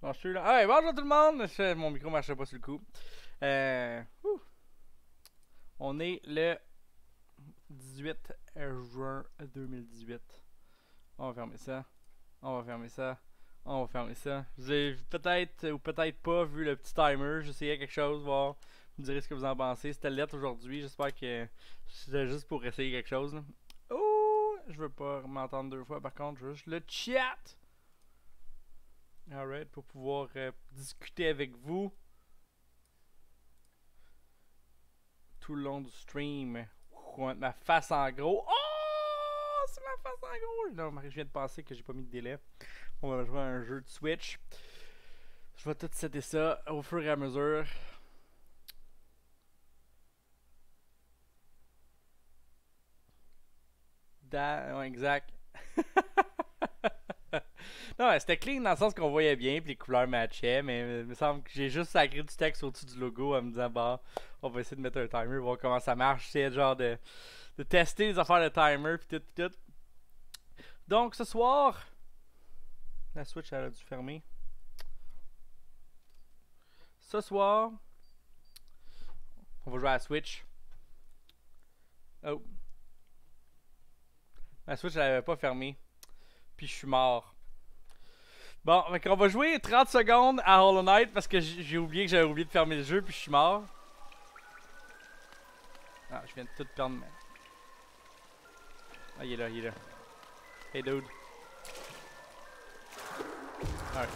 Bon, je suis là. Hey, bonjour tout le monde! Mon micro marchait pas sur le coup. On est le 18 juin 2018. On va fermer ça. On va fermer ça. On va fermer ça. Vous avez peut-être ou peut-être pas vu le petit timer. J'essayais quelque chose, voir. Vous me direz ce que vous en pensez. C'était lettre aujourd'hui. J'espère que c'était juste pour essayer quelque chose. Là. Oh! Je veux pas m'entendre deux fois par contre. Je veux juste le chat. Alright, pour pouvoir discuter avec vous tout le long du stream. On va mettre ma face en gros. Oh! C'est ma face en gros! Non, je viens de penser que j'ai pas mis de délai. On va jouer à un jeu de Switch. Je vais tout setter ça au fur et à mesure. Ouais, exact. Non, c'était clean dans le sens qu'on voyait bien, puis les couleurs matchaient, mais il me semble que j'ai juste sacré du texte au-dessus du logo en me disant, bah, on va essayer de mettre un timer, voir comment ça marche. C'est genre de tester les affaires de timer, puis tout. Donc, ce soir, la Switch, elle a dû fermer. Ce soir, on va jouer à la Switch. Oh. Ma Switch, elle avait pas fermé. Puis je suis mort. Bon, donc on va jouer 30 secondes à Hollow Knight parce que j'ai oublié que j'avais oublié de fermer le jeu puis je suis mort. Ah, je viens de tout perdre. Ah, il est là, il est là. Hey dude. Alright.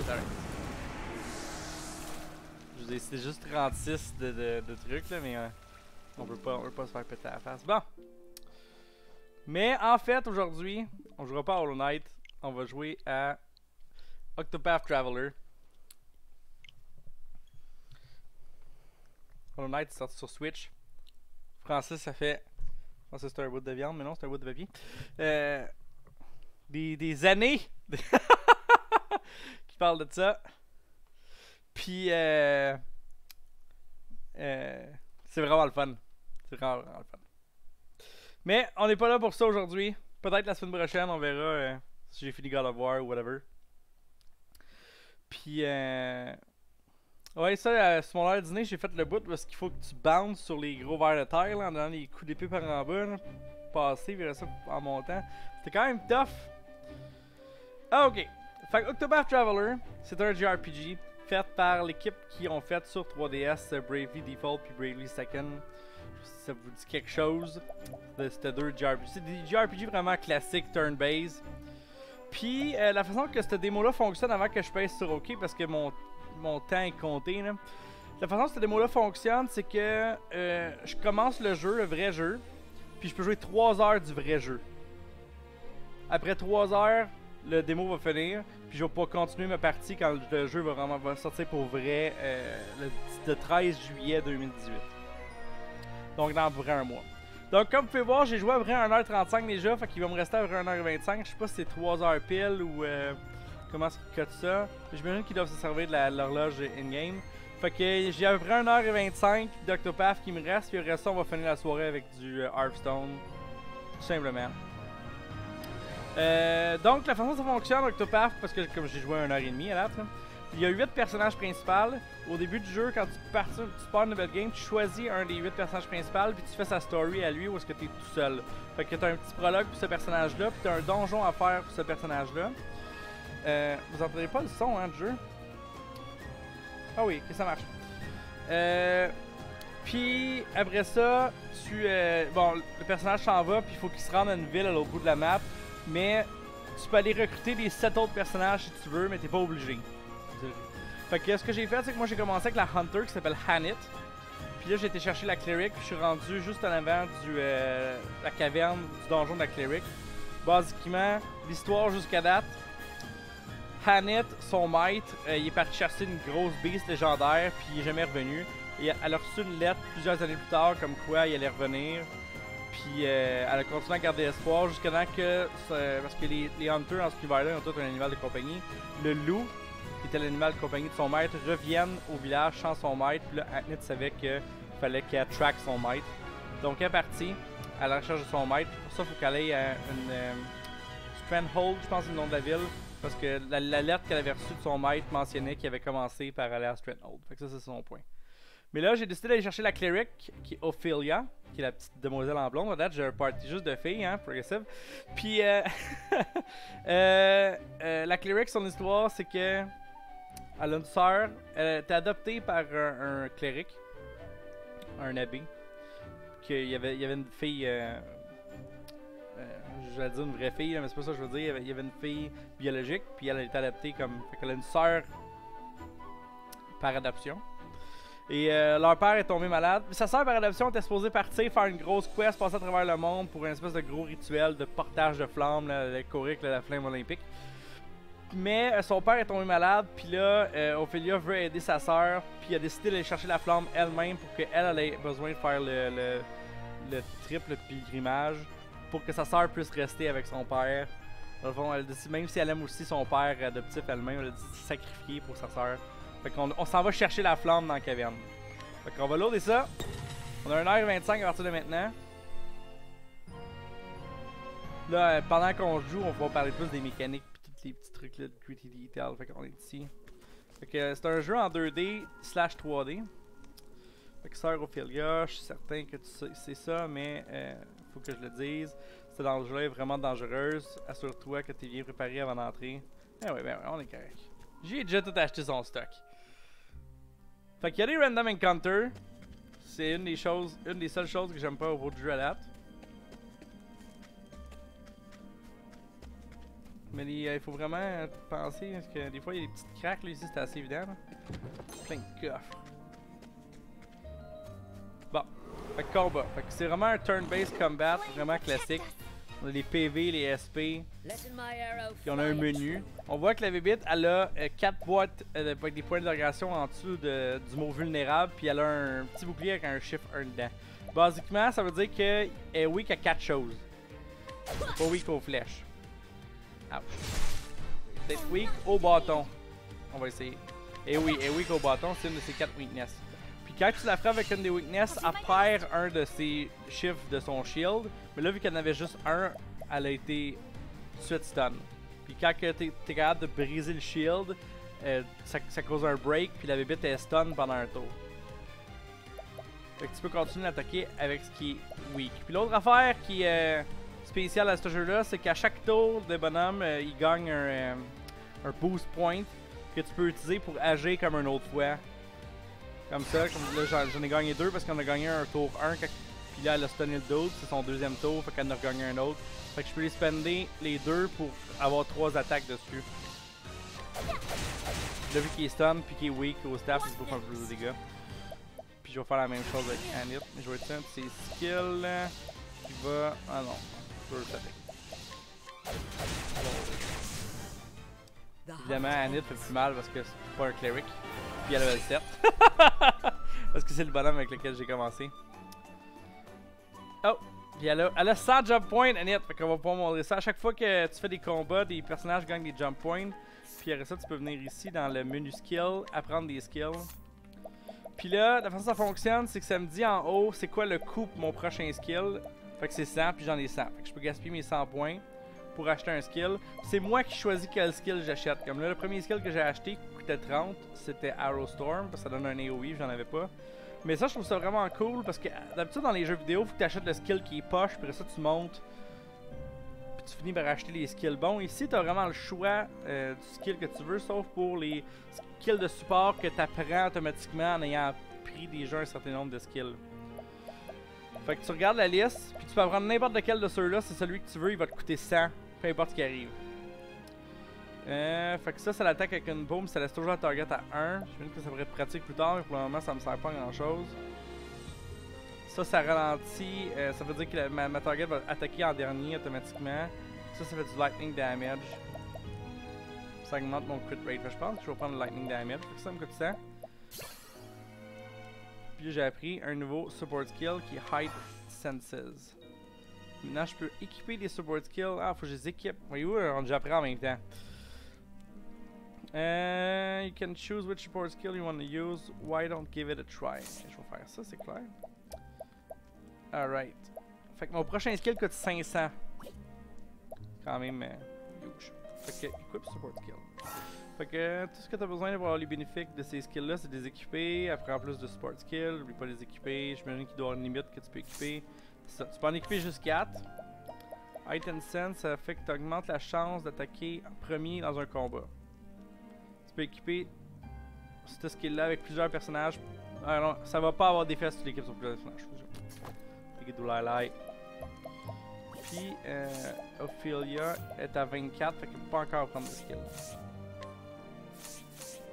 Je vous ai c'est juste 36 de trucs là, mais on veut pas se faire péter la face. Bon. Mais en fait, aujourd'hui, on jouera pas à Hollow Knight. On va jouer à Octopath Traveler. Hollow Knight est sorti sur Switch. Français, ça fait. Oh, ça c'est un bout de viande, mais non, c'est un bout de papier. Des années qui parlent de ça. Puis, c'est vraiment le fun. C'est vraiment le fun. Mais on n'est pas là pour ça aujourd'hui. Peut-être la semaine prochaine, on verra si j'ai fini God of War ou whatever. Puis, ouais, ça, sur mon heure de dîner, j'ai fait le bout parce qu'il faut que tu bounces sur les gros vers de terre là, en donnant les coups d'épée par en bas, là, passer, vers ça en montant. C'était quand même tough. Ah, ok. Fait que Octopath Traveler, c'est un JRPG fait par l'équipe qui ont fait sur 3DS Bravely Default puis Bravely Second. Ça vous dit quelque chose. C'était deux JRPG. C'est des JRPG vraiment classiques, turn-based. Puis la façon que cette démo-là fonctionne avant que je pèse sur OK parce que mon temps est compté. Là. La façon que cette démo-là fonctionne, c'est que je commence le jeu, le vrai jeu, puis je peux jouer 3 heures du vrai jeu. Après 3 heures, le démo va finir, puis je vais pouvoir continuer ma partie quand le jeu va sortir pour vrai le 13 juillet 2018. Donc dans à peu près un mois. Donc comme vous pouvez voir, j'ai joué à peu près 1h35 déjà, fait qu'il va me rester à peu près 1h25. Je sais pas si c'est 3 heures pile ou comment est-ce qu'ils cotent ça. J'imagine qu'ils doivent se servir de l'horloge in-game. Fait que j'ai à peu près 1h25 d'Octopath qui me reste, puis le reste on va finir la soirée avec du Hearthstone. Tout simplement. Donc la façon dont ça fonctionne Octopath, parce que comme j'ai joué 1h30 à l'autre, il y a 8 personnages principaux. Au début du jeu, quand tu spawns une nouvelle game, tu choisis un des 8 personnages principaux puis tu fais sa story à lui où est-ce que tu es tout seul. Fait que tu as un petit prologue pour ce personnage-là, puis tu as un donjon à faire pour ce personnage-là. Vous entendez pas le son hein, du jeu? Ah oui, que ça marche. Puis après ça, bon, le personnage s'en va, puis il faut qu'il se rende à une ville à l'autre bout de la map. Mais tu peux aller recruter les 7 autres personnages si tu veux, mais t'es pas obligé. Fait que ce que j'ai fait, c'est que moi j'ai commencé avec la Hunter qui s'appelle Hanit. Puis là j'ai été chercher la Cleric, puis je suis rendu juste en avant la caverne du donjon de la Cleric. Basiquement, l'histoire jusqu'à date, Hanit, son maître, il est parti chasser une grosse beast légendaire, puis il est jamais revenu. Et elle a reçu une lettre plusieurs années plus tard, comme quoi il allait revenir. Puis elle a continué à garder espoir jusqu'à temps que, parce que les Hunters dans ce univers-là ont tous un animal de compagnie. Le loup, qui était l'animal de compagnie de son maître, reviennent au village sans son maître. Puis là, Hanit savait qu'il fallait qu'elle track son maître. Donc elle est partie à la recherche de son maître. Pour ça, il faut qu'elle aille à une Strandhold, je pense c'est le nom de la ville, Parce que la lettre qu'elle avait reçue de son maître mentionnait qu'il avait commencé par aller à Strandhold. Fait que ça, c'est son point. Mais là, j'ai décidé d'aller chercher la cleric, qui est Ophelia, qui est la petite demoiselle en blonde. En date, j'ai un party juste de filles, hein, progressive. Puis, la cleric, son histoire, c'est que elle a une sœur. Elle était adoptée par un cleric, un abbé. Il y avait une fille. Je vais dire une vraie fille, mais c'est pas ça que je veux dire. Il y avait une fille biologique, puis elle a été adoptée comme. Fait qu'elle a une sœur par adoption. Et leur père est tombé malade. Puis sa sœur par adoption était supposée partir faire une grosse quest, passer à travers le monde pour une espèce de gros rituel de portage de flammes, le chorique, la flamme olympique. Mais son père est tombé malade, puis là, Ophelia veut aider sa sœur, puis elle a décidé d'aller chercher la flamme elle-même pour qu'elle ait besoin de faire le triple pilgrimage pour que sa sœur puisse rester avec son père. Dans le fond, elle décide, même si elle aime aussi son père adoptif elle-même, elle a décidé de se sacrifier pour sa sœur. Fait qu'on s'en va chercher la flamme dans la caverne. Fait qu'on va loader ça. On a 1h25 à partir de maintenant. Là, pendant qu'on joue, on va parler plus des mécaniques et tous les petits trucs là de gritty detail. Fait qu'on est ici. Fait que c'est un jeu en 2D/3D. Fait que Sœur Ophelia, je suis certain que tu sais ça, mais faut que je le dise. Cette danger-là est vraiment dangereuse. Assure-toi que tu es bien préparé avant d'entrer. Eh ouais, ben ouais, on est correct. J'ai déjà tout acheté son stock. Fait qu'il y a des random encounters. C'est une des seules choses que j'aime pas au jeu à date. Mais il faut vraiment penser parce que des fois il y a des petites cracks là ici, c'est assez évident. Là. Plein de coffres. Bon, fait que combat. Fait que c'est vraiment un turn-based combat, vraiment classique. On a les PV, les SP. Puis on a un menu. On voit que la bébite, elle a 4 boîtes avec des points d'interrogation en dessous du mot vulnérable. Puis elle a un petit bouclier avec un chiffre 1 dedans. Basiquement, ça veut dire qu'elle est weak à 4 choses. Pas weak aux flèches. Ouch. Peut-être weak au bâton. On va essayer. Et oui, elle est weak au bâton, c'est une de ses 4 weaknesses. Puis quand tu la frappes avec une des weaknesses, elle perd un de ses chiffres de son shield. Mais là, vu qu'elle en avait juste un, elle a été tout de suite stun. Puis quand t'es capable de briser le shield, ça cause un break, puis la bébite est stun pendant un tour. Fait que tu peux continuer d'attaquer avec ce qui est weak. Puis l'autre affaire qui est spéciale à ce jeu-là, c'est qu'à chaque tour de bonhomme, il gagne un boost point que tu peux utiliser pour agir comme une autre fois. Comme ça, comme là j'en ai gagné 2 parce qu'on a gagné un tour 1, puis là elle a stunné le d'autre, c'est son deuxième tour, fait qu'elle en a regagné un autre. Fait que je peux les spender les deux pour avoir 3 attaques dessus. Là vu qu'il est stun puis qu'il est weak au staff, il peut faire plus de dégâts. Puis je vais faire la même chose avec Anit, mais je vais utiliser un de ses skills qui va... Ah non, Burst Attack. Évidemment Anit fait plus mal parce que c'est pas un cleric. Puis elle a level 7. Parce que c'est le bonhomme avec lequel j'ai commencé. Oh! Puis elle a 100 jump points, Annette. Fait qu'on va pouvoir montrer ça. À chaque fois que tu fais des combats, des personnages gagnent des jump points. Puis après ça, tu peux venir ici dans le menu skill, apprendre des skills. Puis là, la façon dont ça fonctionne, c'est que ça me dit en haut c'est quoi le coût pour mon prochain skill. Fait que c'est 100, puis j'en ai 100. Fait que je peux gaspiller mes 100 points pour acheter un skill. C'est moi qui choisis quel skill j'achète. Comme là, le premier skill que j'ai acheté coûtait 30, c'était Arrow Storm, parce que ça donne un AoE, j'en avais pas. Mais ça, je trouve ça vraiment cool, parce que d'habitude dans les jeux vidéo, faut que tu achètes le skill qui est poche, puis après ça tu montes, puis tu finis par acheter les skills bons. Ici, tu as vraiment le choix du skill que tu veux, sauf pour les skills de support que tu apprends automatiquement en ayant pris déjà un certain nombre de skills. Fait que tu regardes la liste, puis tu peux prendre n'importe lequel de ceux-là, c'est celui que tu veux, il va te coûter 100, peu importe ce qui arrive. Fait que ça l'attaque avec une bombe, ça laisse toujours la target à 1. Je me dis que ça pourrait être pratique plus tard, mais pour le moment ça me sert pas à grand chose. Ça ralentit, ça veut dire que ma target va attaquer en dernier automatiquement. Ça fait du lightning damage. Ça augmente mon crit rate, je pense que je vais prendre le lightning damage, fait que ça me coûte 100. Puis j'ai appris un nouveau support skill qui est Hide Senses. Maintenant je peux équiper des support skills. Ah, faut que je les équipe. Voyez-vous, j'apprends en même temps. You can choose which support skill you want to use. Why don't give it a try? Okay, je vais faire ça, c'est clair. Alright. Fait que mon prochain skill coûte 500. Quand même huge. Fait que equip support skill. Fait que tout ce que tu as besoin d'avoir les bénéfices de ces skills là, c'est de les équiper. Après en plus de support skill, n'oublie pas de les équiper. J'imagine qu'il doit y avoir une limite que tu peux équiper. Ça, tu peux en équiper juste 4. Height and Sense, ça fait que tu augmentes la chance d'attaquer en premier dans un combat. Tu peux équiper ce skill là avec plusieurs personnages. Ah non, ça va pas avoir d'effet sur l'équipe sur plusieurs personnages. Puis Ophelia est à 24, fait qu'elle peut pas encore prendre de skill.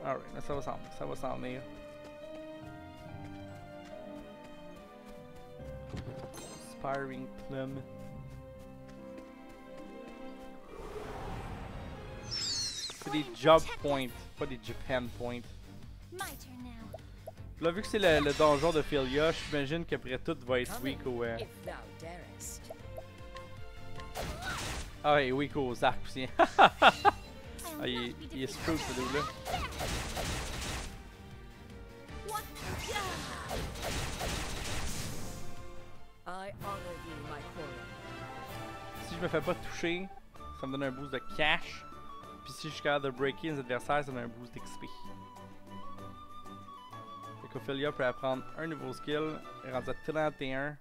Alright, mais ça va s'en venir. Inspiring Plum. C'est des job points, pas des Japan points. Là, vu que c'est le donjon de Ophelia, j'imagine qu'après tout va être weak au. Ah, il est weak aux arcs aussi. Ah, il est screwed ce dude là. Si je me fais pas toucher, ça me donne un boost de cash. Puis si je suis capable de breaker les adversaires, ça me donne un boost d'XP. Fait qu'Ophelia peut apprendre un nouveau skill. Elle est rendue à 31.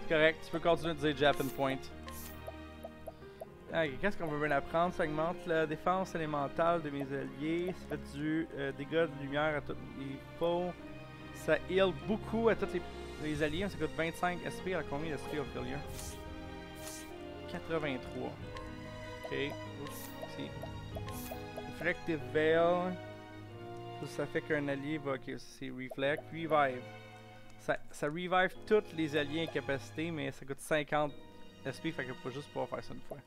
C'est correct, tu peux continuer de dire Japan Point. Ah, qu'est-ce qu'on veut bien apprendre? Ça augmente la défense élémentale de mes alliés. Ça fait du dégât de lumière à tous les foes. Ça heal beaucoup à tous les alliés. Ça coûte 25 SP. À combien d'SP Ophelia? 83. Ok. Oups. Reflective Veil. Ça fait qu'un allié va. Ok, c'est Reflect. Revive. Ça revive tous les alliés incapacité, mais ça coûte 50 SP, fait qu'elle peut juste pouvoir faire ça une fois.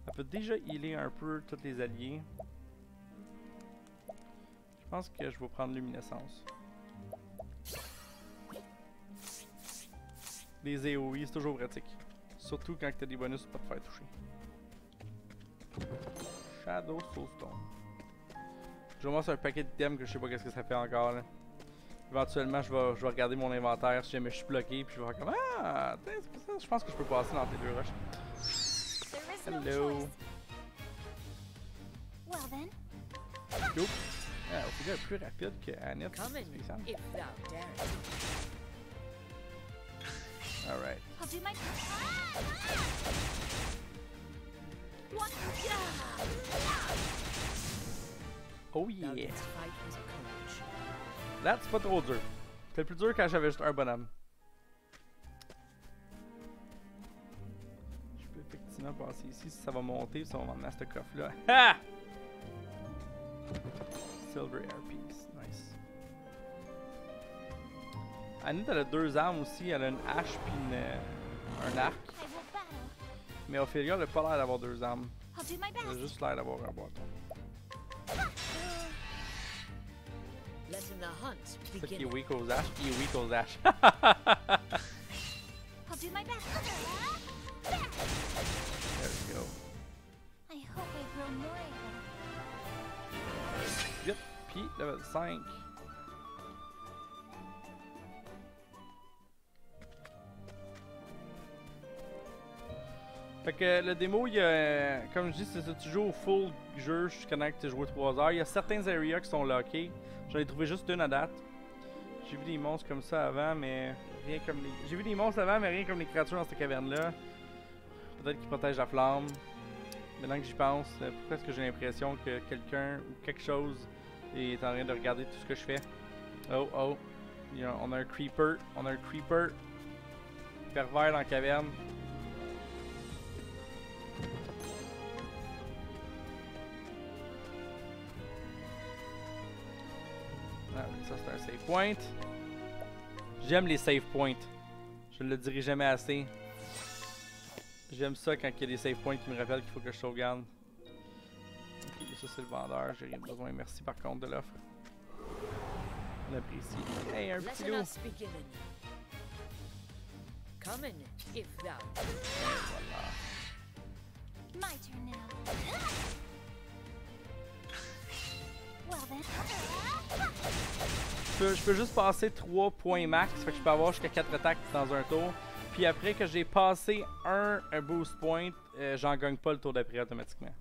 Elle peut déjà healer un peu tous les alliés. Je pense que je vais prendre Luminescence. Les AOE, c'est toujours pratique. Surtout quand tu as des bonus pour pas te faire toucher. Shadow Soulstone. Je vais voir un paquet d'items que je sais pas qu'est-ce que ça fait encore là. Éventuellement, je vais regarder mon inventaire si jamais je suis bloqué, puis je vais faire comme ah, c'est ça, je pense que je peux passer dans tes deux rushs. Hello. Yo. Ah, Ophelia est plus rapide que Annette. C'est spécial. Alright. Oh yeah. Là, c'est pas trop dur. C'était plus dur quand j'avais juste un bonhomme. Je peux effectivement passer ici si ça va monter, ça va m'emmener à ce coffre-là. Ha! Silver Airpiece, nice. Annette, elle a deux armes aussi, elle a une hache puis un arc. Mais Ophelia, elle a pas l'air d'avoir deux armes. Elle a juste l'air d'avoir un bâton. C'est ça qui est weak aux haches, qui est weak aux haches. There we go. Vite, puis level 5. Fait que le démo, il y a, comme je dis, c'est ça, tu joues au full jeu jusqu'à temps que tu joues 3 heures. Il y a certains areas qui sont lockés. J'en ai trouvé juste une à date. J'ai vu des monstres comme ça avant, mais rien comme les... J'ai vu des monstres avant, mais rien comme les créatures dans cette caverne-là. Peut-être qu'ils protègent la flamme. Maintenant que j'y pense, pourquoi est-ce que j'ai l'impression que quelqu'un ou quelque chose est en train de regarder tout ce que je fais? Oh, oh. On a un creeper. On a un creeper. Pervers dans la caverne. Ah, ça c'est un save point. J'aime les save points. Je ne le dirai jamais assez. J'aime ça quand il y a des save points qui me rappellent qu'il faut que je sauvegarde. Ok, ça c'est le vendeur, j'ai rien besoin. Merci par contre de l'offre. On apprécie. Hey, un petit loup! Voilà. Je peux juste passer 3 points max, fait que je peux avoir jusqu'à 4 attaques dans un tour. Puis Puis après que j'ai passé un boost point, j'en gagne pas le tour d'après automatiquement.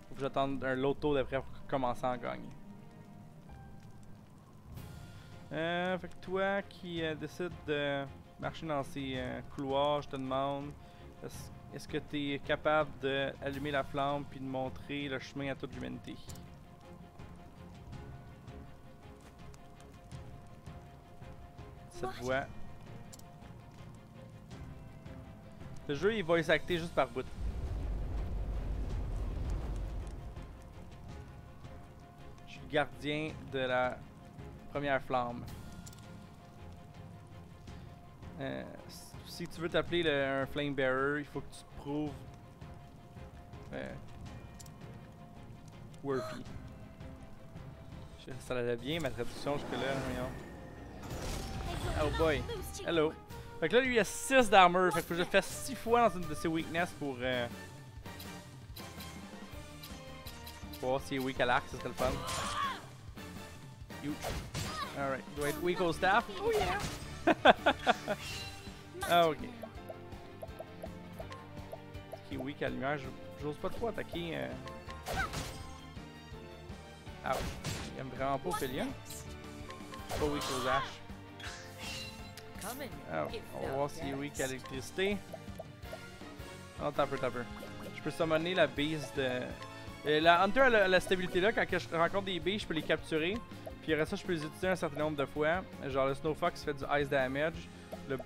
Faut que j'attende l'autre tour d'après pour commencer à en gagner. Fait que toi qui décides de marcher dans ces couloirs, je te demande, est-ce que tu es capable d'allumer la flamme puis de montrer le chemin à toute l'humanité? Cette voix. Le jeu il voice acté juste par bout. Je suis le gardien de la première flamme. Si tu veux t'appeler un flame bearer, il faut que tu prouves worthy. Ça allait bien ma traduction jusque là, voyons. Oh boy, hello. Fait que là lui il a 6 d'armure, fait que je le fais 6 fois dans une de ses weaknesses pour voir s'il est weak à l'arc, ça serait le fun. You. Alright, do I weak au staff? Oh yeah! Ah ok. Qui est weak à la lumière, j'ose pas trop attaquer. Ah, il aime vraiment pas Ophélia. Pas weak aux haches. Oh, on va voir s'il est weak à l'électricité. Oh, t'as peu. Je peux summoner la beast de... la Hunter a la stabilité là, quand je rencontre des beasts, je peux les capturer. Puis après ça, je peux les utiliser un certain nombre de fois. Genre le Snowfox fait du ice damage. Le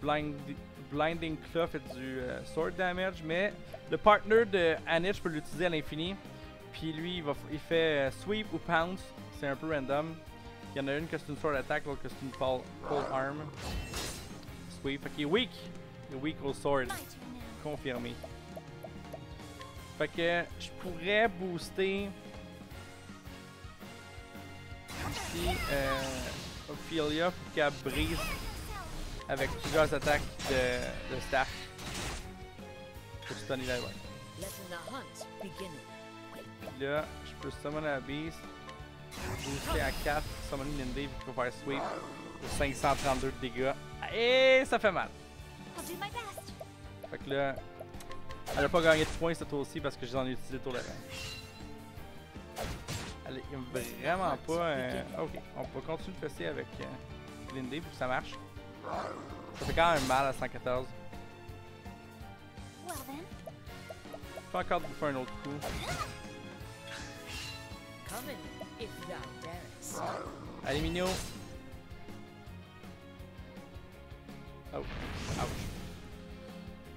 Blinding Claw fait du sword damage. Mais le partner de Anit, je peux l'utiliser à l'infini. Puis lui, il fait sweep ou pounce. C'est un peu random. Il y en a une que c'est une sword attack, l'autre que c'est une pole arm. Sweep. Fait qu'il est weak. Il est weak au sword. Confirmé. Fait que je pourrais booster ici Ophelia pour qu'elle brise avec plusieurs attaques de staff. Pour stunner la ouais. Puis là, je peux summon la beast, booster à 4, summoner Lindy pour faire sweep pour 532 de dégâts. Et ça fait mal. Fait que là, elle a pas gagné de points ce tour-ci parce que j'en ai utilisé le tour d'avant. Elle est vraiment pas... Ok, on peut continuer de fesser avec Lindy pour que ça marche. Ça fait quand même mal à 114. Je peux encore bouffer un autre coup. Allez, Mignon. Oh, ouch.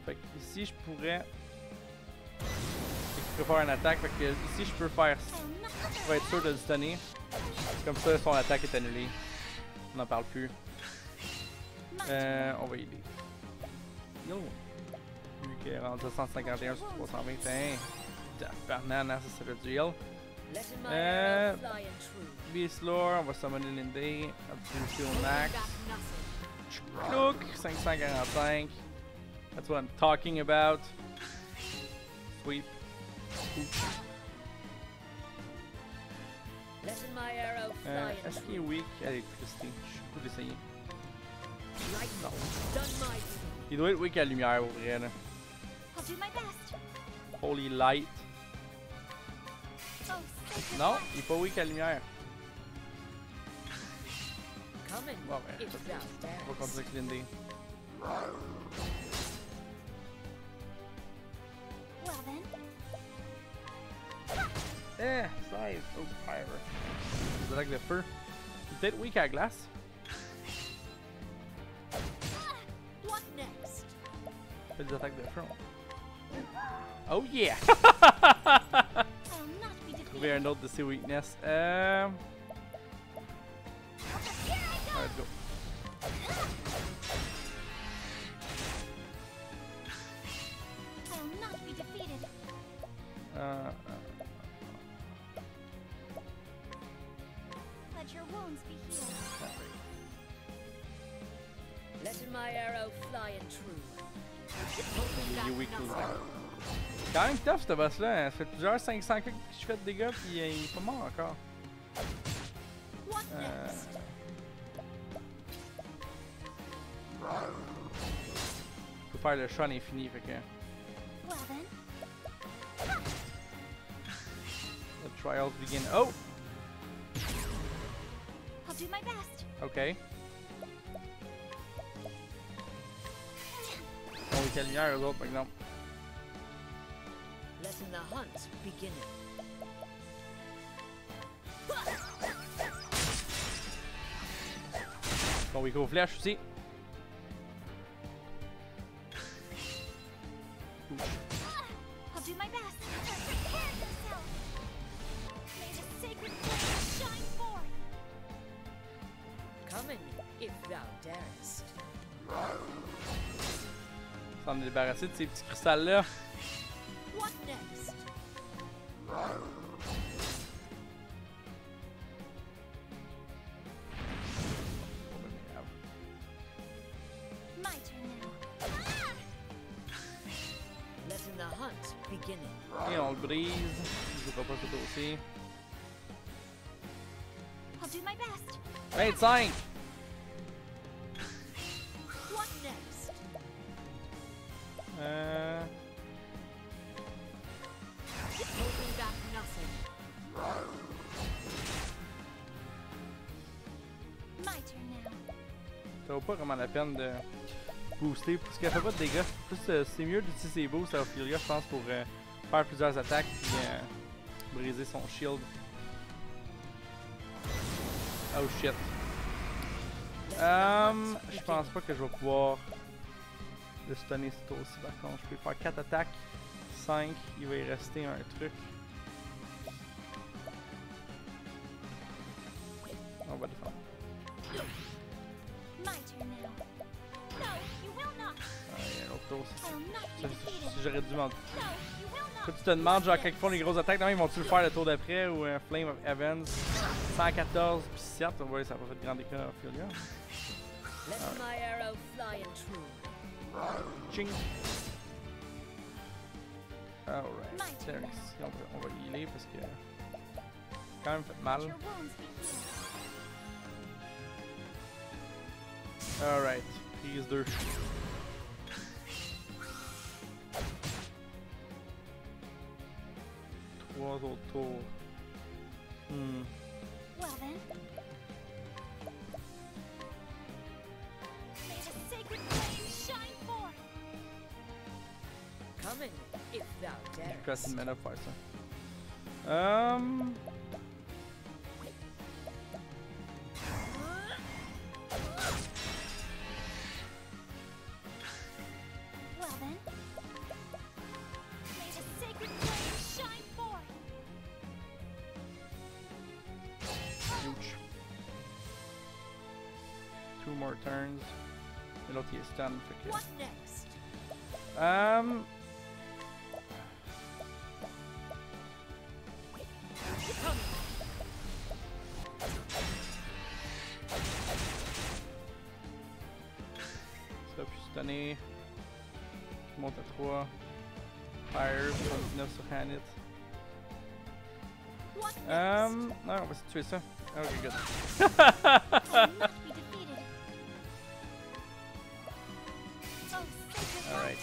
Fait que ici, je pourrais... Je préfère une attaque, fait que ici, je peux faire... Pour être sûr de le stunner. Comme ça, son attaque est annulée. On n'en parle plus. On va y aider. Yo! Vu qu'il est rendu à 151 sur 320. Tabarnane, ça serait du heal. Beast Lore, on va summoner Lindy. Opportunity au max. Look! 545. That's what I'm talking about. Sweep. Est-ce qu'il est weak à l'électricité? Je peux l'essayer. Non. Il doit être weak à la lumière au vrai là. Holy light. Non, il est pas weak à la lumière. Bon ben, on va continuer avec Lindy. Eh, 16. Oh, fire. Des attaques de feu. Il est peut-être weak à la glace. Fait des attaques de feu. Oh yeah! Trouver un autre de ses weaknesses. Let's go. Let your wounds be healed. Letting my arrow fly and true. Il est weak to that. Quand même tough ce boss là, ça fait plusieurs 500 que je fais de dégâts puis il est pas mort encore. peux faire le chat à l'infini, fait que... Well then, The trials begin. Oh! I'll do my best. Ok. On est lumière eux autres, par exemple. Letting the hunt begin. Bon, weak au flash aussi. I'll do my best. Prepare yourself. May the sacred flame shine forth. Coming, if thou darest. Sans me débarrasser de ces petits cristals-là. What next? My turn now. Letting the hunt begin. Et on le brise. Je vais pas ce dossier. I'll do my best. 25! What next? Holding back nothing. My turn now. Ça vaut pas vraiment la peine de booster parce qu'elle fait pas de dégâts. Plus c'est mieux d'utiliser ses boosts à Ophelia, je pense, pour faire plusieurs attaques et briser son shield. Oh shit. Je pense pas que je vais pouvoir le stunner ce tour-ci par contre. Je peux faire 4 attaques, 5, il va y rester un truc. On va défendre. My turn now. No, you will not. Ah, il y a un autre tour. I'll not be defeated. Si j'aurais dû m'en... No, you will not. Toi, tu te demandes, genre, quand ils font les grosses attaques, non, ils vont-tu le faire le tour d'après ou Flame of Evans 114 puis 7, ouais, ça a pas fait de grand écart à Ophelia. Let my arrow fly and true. Ching! Alright, there, ici, on va healer parce que quand même fait mal. Your wounds be healed. Alright, prise 2. Trois autres tours. Well then. May the sacred flame shine forth. Coming, if thou J'ai darest. pas assez de mana pour faire ça. Well then. May the sacred flame shine forth. Huge. 2 more turns. Et l'autre il est stun, fait que... What next? Ça puis stunner. Je monte à 3. Fire, 79 sur Hanit. What next? Non, on va essayer de tuer ça. Ok, good. I'll not be defeated. Oh, sacred Alright.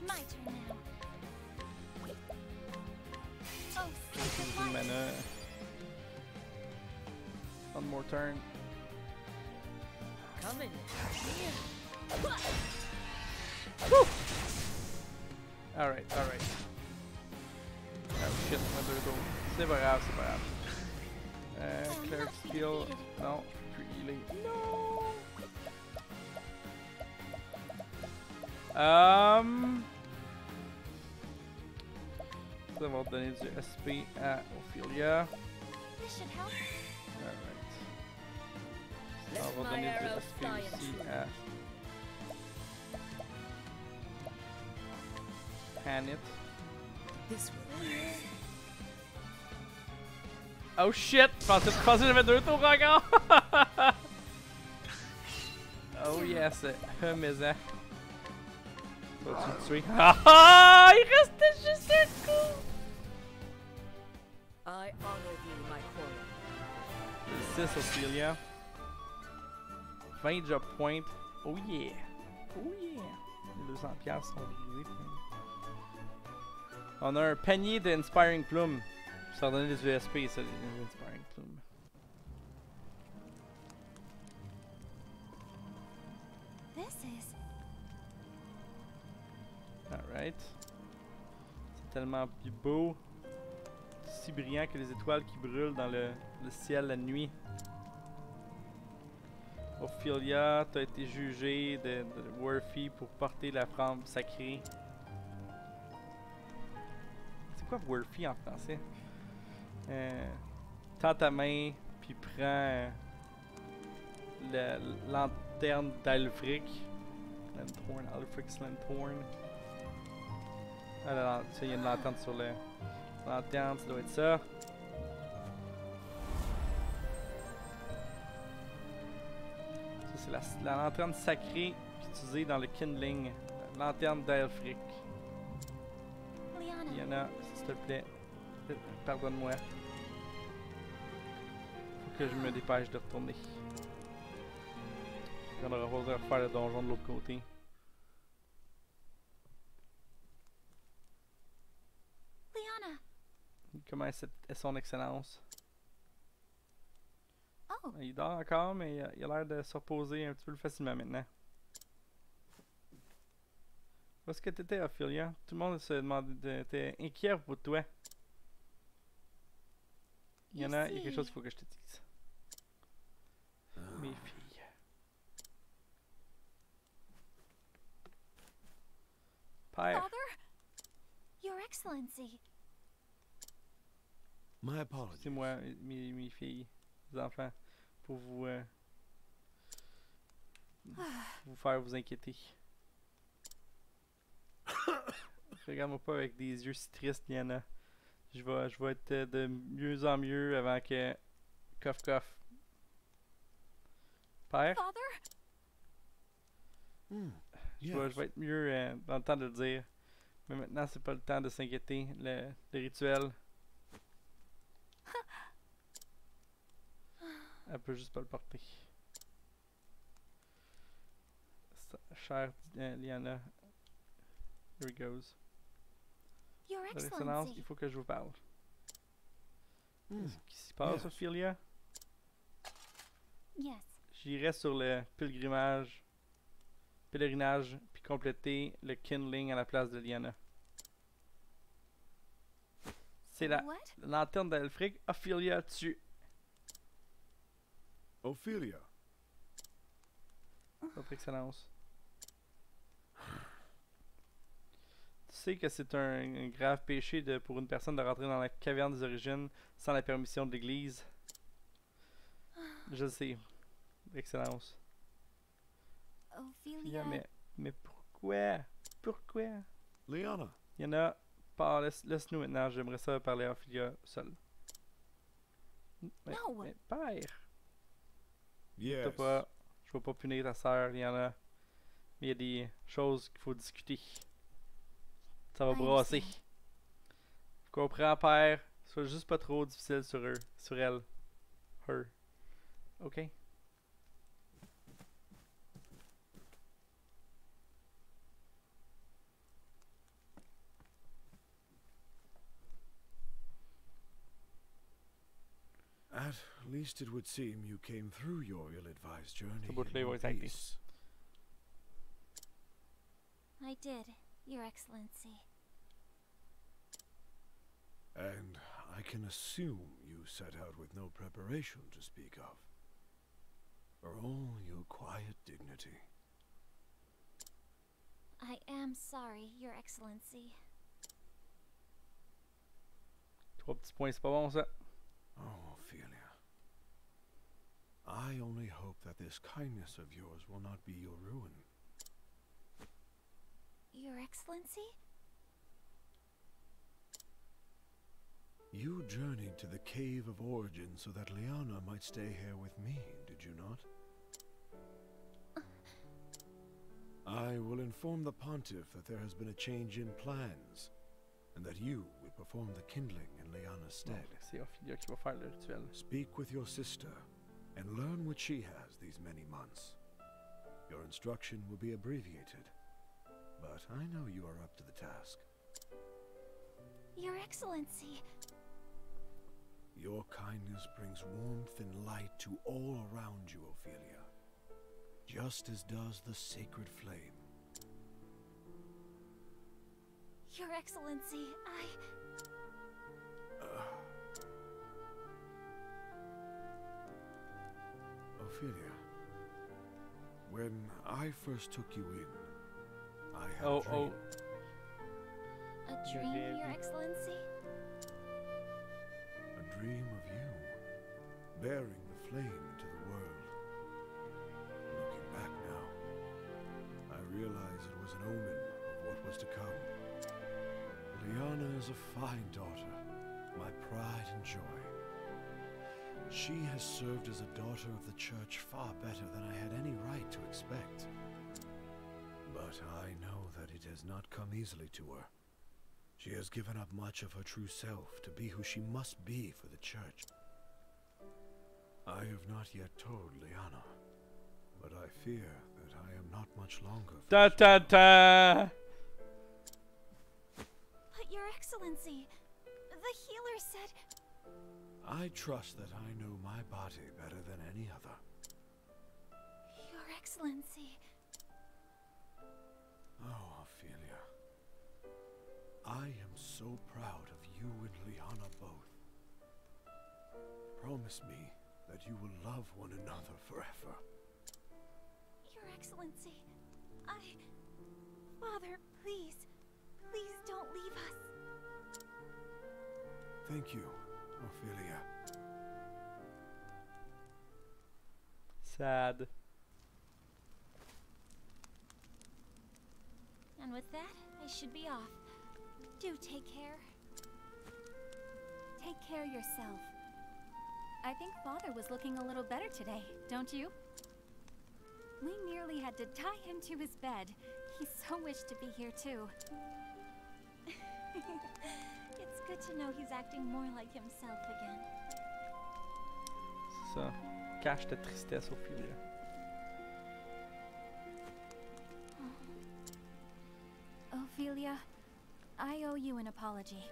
My turn now. Oh, sacred Use light. mana. One more turn. Coming. Alright, alright. Oh shit, on a 2 tours. C'est pas grave, c'est pas grave. Cleric skill. Non, je peux plus healer. Non! Ça va donner du SP à Ophelia. This should help. Alright. Let Ça va my donner du arrow SP fly and aussi true. à Hanit. This way. Oh shit! Je pensais que j'avais 2 tours encore! Oh yes! Maison. Vas-tu le tuer? Ah! Il restait juste un coup! I honor thee, my quarry. 6 Ophelia. 20 job points. Oh yeah! Oh yeah! Les 200$ piastres sont brisés. On a un panier d'Inspiring Plume. Ça va donner des USP, ça, les Inspiring Plume. This is. Alright. C'est tellement plus beau. Si brillant que les étoiles qui brûlent dans le ciel la nuit. Ophelia, t'as été jugée de Worthy pour porter la flamme sacrée. C'est quoi Worthy en français? Tends ta main, puis prends la lanterne d'Alfric. Lanthorn, Alfric's Lanthorn. Ah, il y a une lanterne sur le. Lanterne, ça doit être ça. Ça, c'est la lanterne sacrée utilisée dans le kindling. La lanterne d'Alfric. Liana. Yana, s'il te plaît, pardonne-moi. Faut que je me dépêche de retourner. On aura pas besoin de refaire le donjon de l'autre côté. Liana. Comment est son excellence? Oh, Il dort encore, mais il a l'air de se reposer un petit peu plus facilement maintenant. Où est-ce que t'étais, Ophelia? Tout le monde se demandait, était inquiet pour toi. Il y a quelque chose qu'il faut que je te dise. Mes filles. Père. Father? Your Excellency. My apologies. C'est moi, mes filles, les enfants, pour vous faire vous inquiéter. Regarde-moi pas avec des yeux si tristes, Liana. Je vais être de mieux en mieux avant que... Cough cough. Père, Father? je vais être mieux dans le temps de le dire. Mais maintenant, c'est pas le temps de s'inquiéter. Le rituel... Elle peut juste pas le porter. Chère Liana. Here he goes. Your Votre Excellence, Excellency. il faut que je vous parle. Qu'est-ce qui s'y passe, Yes. Ophelia? Yes. J'irai sur le pèlerinage, puis compléter le kindling à la place de Liana. C'est la What? lanterne d'Elfric. Ophelia tue. Ophelia. Votre Excellence. Tu sais que c'est un grave péché pour une personne de rentrer dans la caverne des origines sans la permission de l'Église. Je le sais, Excellence. Ophelia. Mais pourquoi? Pourquoi? Liana. Il y en a. Laisse-nous maintenant, j'aimerais ça parler à Ophelia seule. No. Mais père! Yes. Je vais pas punir ta sœur, il y en a. Mais il y a des choses qu'il faut discuter. Ça va I brasser. understand. Je comprends, père. Sois juste pas trop difficile sur eux. Sur elle. Her. Ok? At least it would seem you came through your ill-advised journey About in Leo one exactly. piece. I did, Your Excellency. And I can assume you set out with no preparation to speak of. For all your quiet dignity. I am sorry, Your Excellency. 3 petits points, c'est pas bon ça. Oh, Ophelia. I only hope that this kindness of yours will not be your ruin. Your Excellency? You journeyed to the Cave of Origin so that Liana might stay here with me, did you not? I will inform the Pontiff that there has been a change in plans, and that you will perform the kindling in Liana's stead. C'est Ophelia qui va faire le rituel. Speak with your sister, and learn what she has these many months. Your instruction will be abbreviated, but I know you are up to the task. Your Excellency. Your kindness brings warmth and light to all around you, Ophelia, just as does the sacred flame. Your Excellency, Ophelia, when I first took you in, I had Oh, a dream. A dream, Your Excellency? A dream of you, bearing the flame into the world. Looking back now, I realize it was an omen of what was to come. Liana is a fine daughter, my pride and joy. She has served as a daughter of the church far better than I had any right to expect. But I know that it has not come easily to her. She has given up much of her true self to be who she must be for the church. I have not yet told Liana, but I fear that I am not much longer. Da da da! But Your Excellency, the healer said... I trust that I know my body better than any other. Your Excellency... Oh, Ophelia. I am so proud of you and Liana both. Promise me that you will love one another forever. Your Excellency, Father, please, please don't leave us. Thank you, Ophelia. Sad. And with that, I should be off. Do take care. Take care yourself. I think Father was looking a little better today, don't you? We nearly had to tie him to his bed. He so wished to be here too. It's good to know he's acting more like himself again. C'est ça. Cache ta tristesse, Ophelia. Ophelia, I owe you an apology.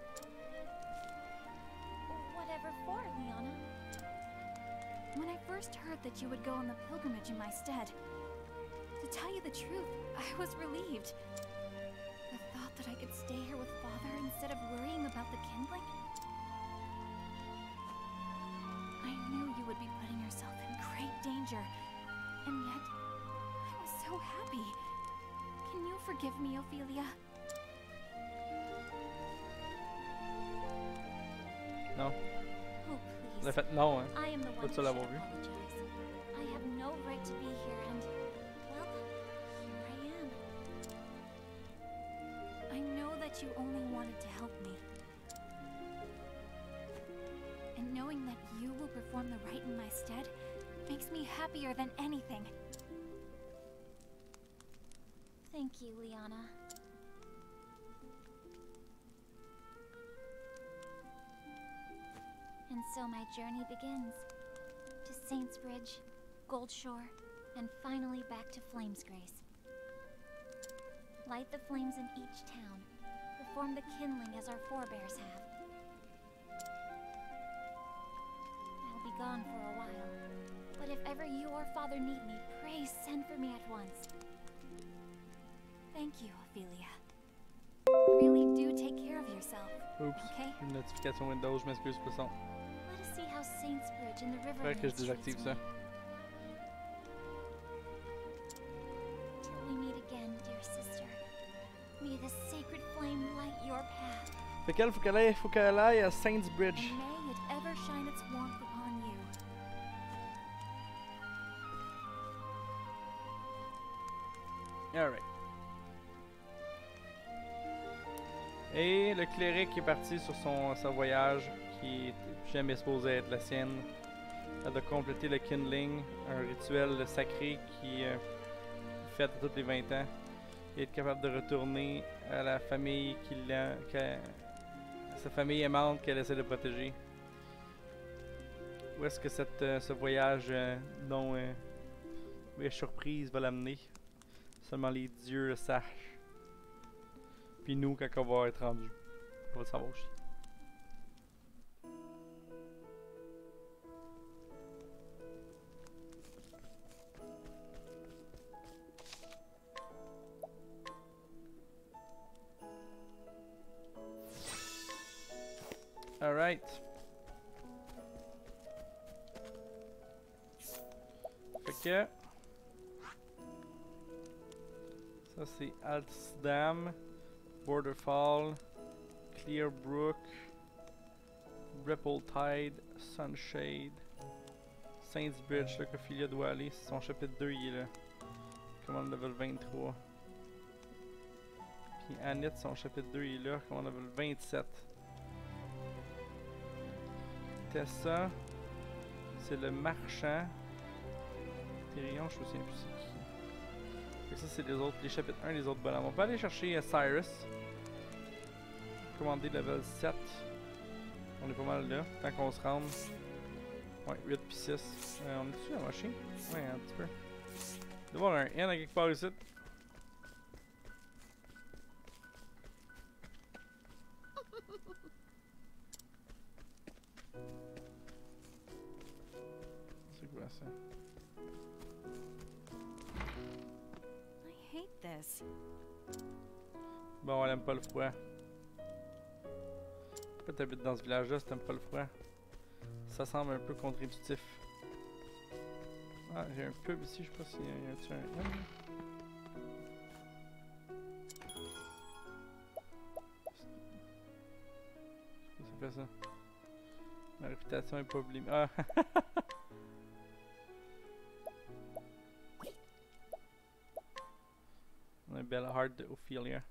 Whatever for, Liana? When I first heard that you would go on the pilgrimage in my stead, to tell you the truth, I was relieved. The thought that I could stay here with Father instead of worrying about the kindling. I knew you would be putting yourself in great danger, and yet I was so happy. Can you forgive me, Ophelia? Non? Oh, Elle a please. fait non, hein. I am the one who Peux-tu should l'avoir vu? apologize. I have no right to be here, and, well, here I am. I know that you only wanted to help me. And knowing that you will perform the rite in my stead makes me happier than anything. Thank you, Liana. And so my journey begins. To Saints Bridge, Goldshore, and finally back to Flamesgrace. Light the flames in each town. Perform the kindling as our forebears have. I'll be gone for a while, but if ever you or Father need me, pray send for me at once. Thank you, Ophelia. Really do take care of yourself, Oups. okay? Une notification Windows, je m'excuse pour ça. Let us see how Saints Bridge and the river Faudrait que je désactive ça. Till we meet again, dear sister. May the sacred flame light your path. Fait qu'elle, faut qu'elle aille à Saints And Bridge. may it ever shine its warmth upon you. Alright. Et le cléric est parti sur son voyage qui est jamais supposé être la sienne. Elle doit compléter le kindling, un rituel sacré qui est fait tous les 20 ans. Et être capable de retourner à la famille sa famille aimante qu'elle essaie de protéger. Où est-ce que ce voyage non surprise va l'amener? Seulement les dieux le sachent. Puis nous, quand on va être rendu, on va le savoir aussi. Alright. Fait que... ça c'est Altsdam, Borderfall, Clearbrook, Ripple Tide, Sunshade, Saints Bridge, là qu'Ophelia doit aller, c'est son chapitre 2 il est là. Commande level 23. Puis Annette, son chapitre 2 il est là, commande level 27. Tessa, c'est le marchand. Tyrion, je me souviens plus c'est qui. Fait que ça c'est les chapitres 1, les autres bonhommes. On peut aller chercher Cyrus. Commander level 7. On est pas mal là, tant qu'on se rende. Ouais, 8 puis 6. On est dessus à marcher? Ouais, un petit peu. Il doit y avoir un N à quelque part ici. C'est quoi ça? I hate this. Bon, elle aime pas le froid. Pourquoi t'habites dans ce village-là si t'aimes pas le froid? Ça semble un peu contre-intuitif. Ah, j'ai un pub ici, je sais pas s'il y a un M. Qu'est-ce que ça fait ça? Ma réputation est pas oubliée. Ah! On a une belle heart de Ophelia.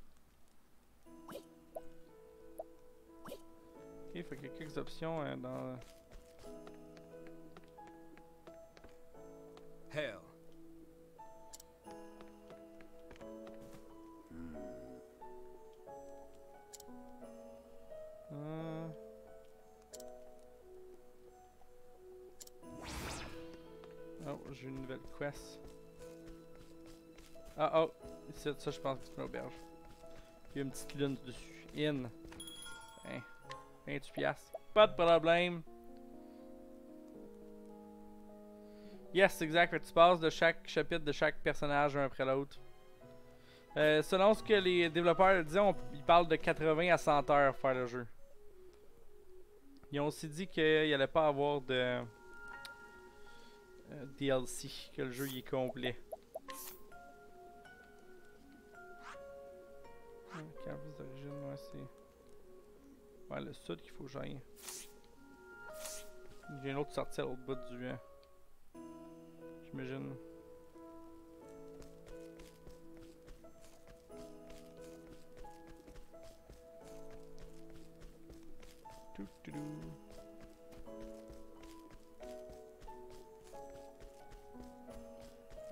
Ok, fait qu'il y a quelques options dans... Hail. Oh, j'ai une nouvelle quest. Ah oh, ici, ça je pense que c'est une auberge. Il y a une petite lune dessus. In. Hein. 28 piastres. Pas de problème. Yes, exact. Tu passes de chaque chapitre de chaque personnage un après l'autre. Selon ce que les développeurs disaient, ils parlent de 80 à 100 heures pour faire le jeu. Ils ont aussi dit qu'il n'y allait pas avoir de DLC, que le jeu il est complet. Campus d'origine, ouais, c'est... Ouais, le sud qu'il faut que j'aille. Il y a une autre sortie à l'autre bout du... j'imagine.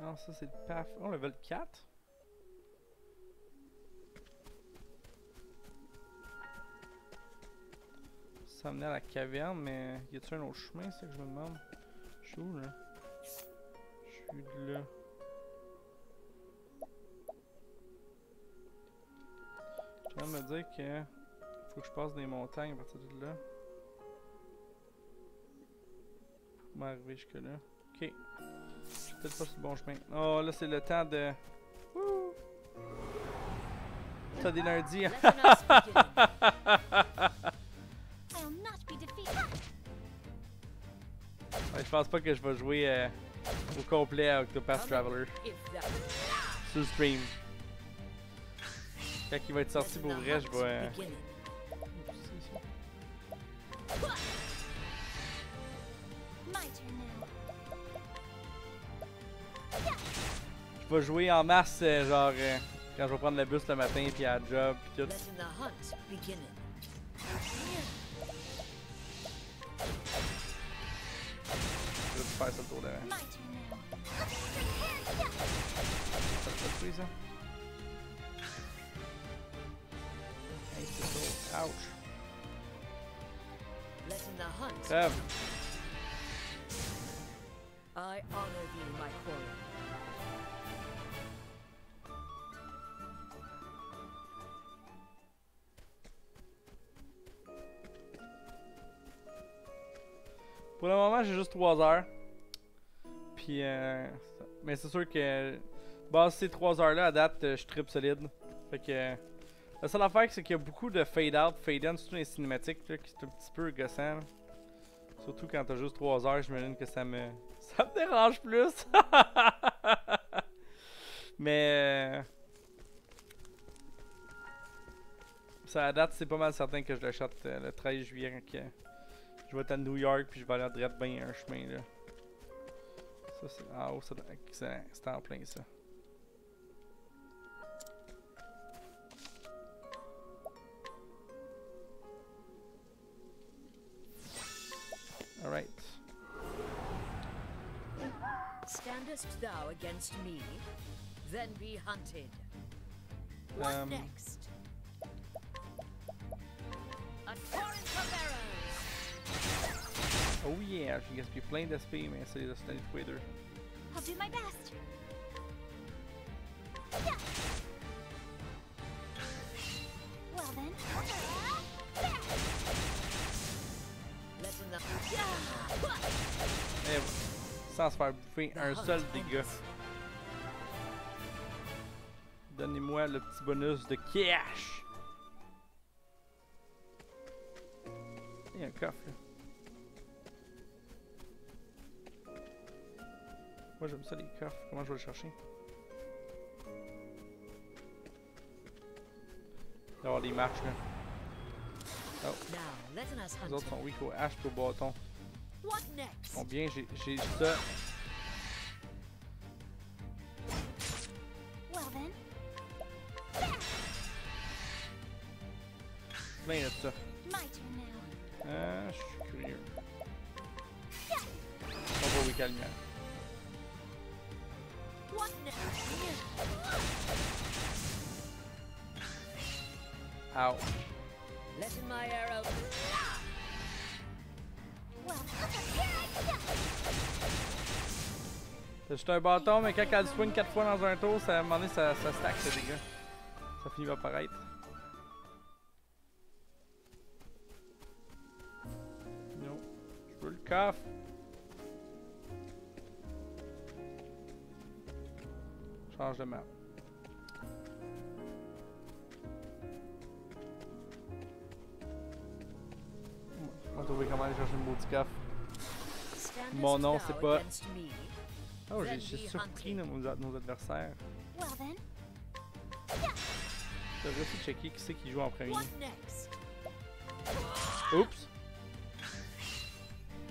Non, ça c'est le PAF. Oh, level 4? Ça menait à la caverne, mais y a-t-il un autre chemin, c'est ça que je me demande? Je suis où là? Je suis de là. Je viens de me dire que faut que je passe des montagnes à partir de là. Pour m'arriver jusque là. Ok. Je suis peut-être pas sur le bon chemin. Oh là c'est le temps de... Wouh! T'as des lundis. Ouais, je pense pas que je vais jouer au complet à Octopath Traveler sur le stream. Quand il va être sorti pour vrai, je vais... Je vais jouer en masse, genre, quand je vais prendre le bus le matin, puis à la job, puis tout. Je vais faire ça le tour de... Ça te fait ça? Hey, c'est ça. Ouch. Crève. I honor thee, my quarry. Pour le moment, j'ai juste 3 heures. Puis, mais c'est sûr que, base ces 3 heures-là, à date, je trippe solide. Fait que, la seule affaire, c'est qu'il y a beaucoup de fade-out, fade-in, surtout dans les cinématiques, là, qui est un petit peu gossant. Là. Surtout quand t'as juste 3 heures, j'imagine que ça me dérange plus. Mais, ça à date, c'est pas mal certain que je l'achète le 13 juillet quand je vais être à New York puis je vais aller à droite bien un chemin là. Ça c'est en haut, c'est en plein ça. Alright. Standest thou against me? Then be hunted. What next? A torrent of arrows! Oh yeah, je gaspille plein d'SP, mais c'est de se donner tous les deux. I'll do my best. Well then. Lesson the Et voilà. Sans se faire bouffer un seul dégât. Donnez-moi le petit bonus de cash. Il y a un coffre là. Moi j'aime ça les coffres. Comment je vais le chercher? Il va y avoir des marches là. Oh. Les autres sont weak au hache et au bâton. Combien j'ai ça? Plein de ça. Je suis curieux. On va weak à la lumière. Ow. Letting my arrow. C'est juste un bâton, mais quand elle swing 4 fois dans un tour, ça, à un moment donné, ça stack ces dégâts. Ça finit par apparaître. Non. Je veux le coffre. Change de map. On va trouver comment aller chercher le maudit coffre. Mon nom, c'est pas. Oh, j'ai surpris nos adversaires. Je devrais aussi checker qui c'est qui joue en premier. Oups!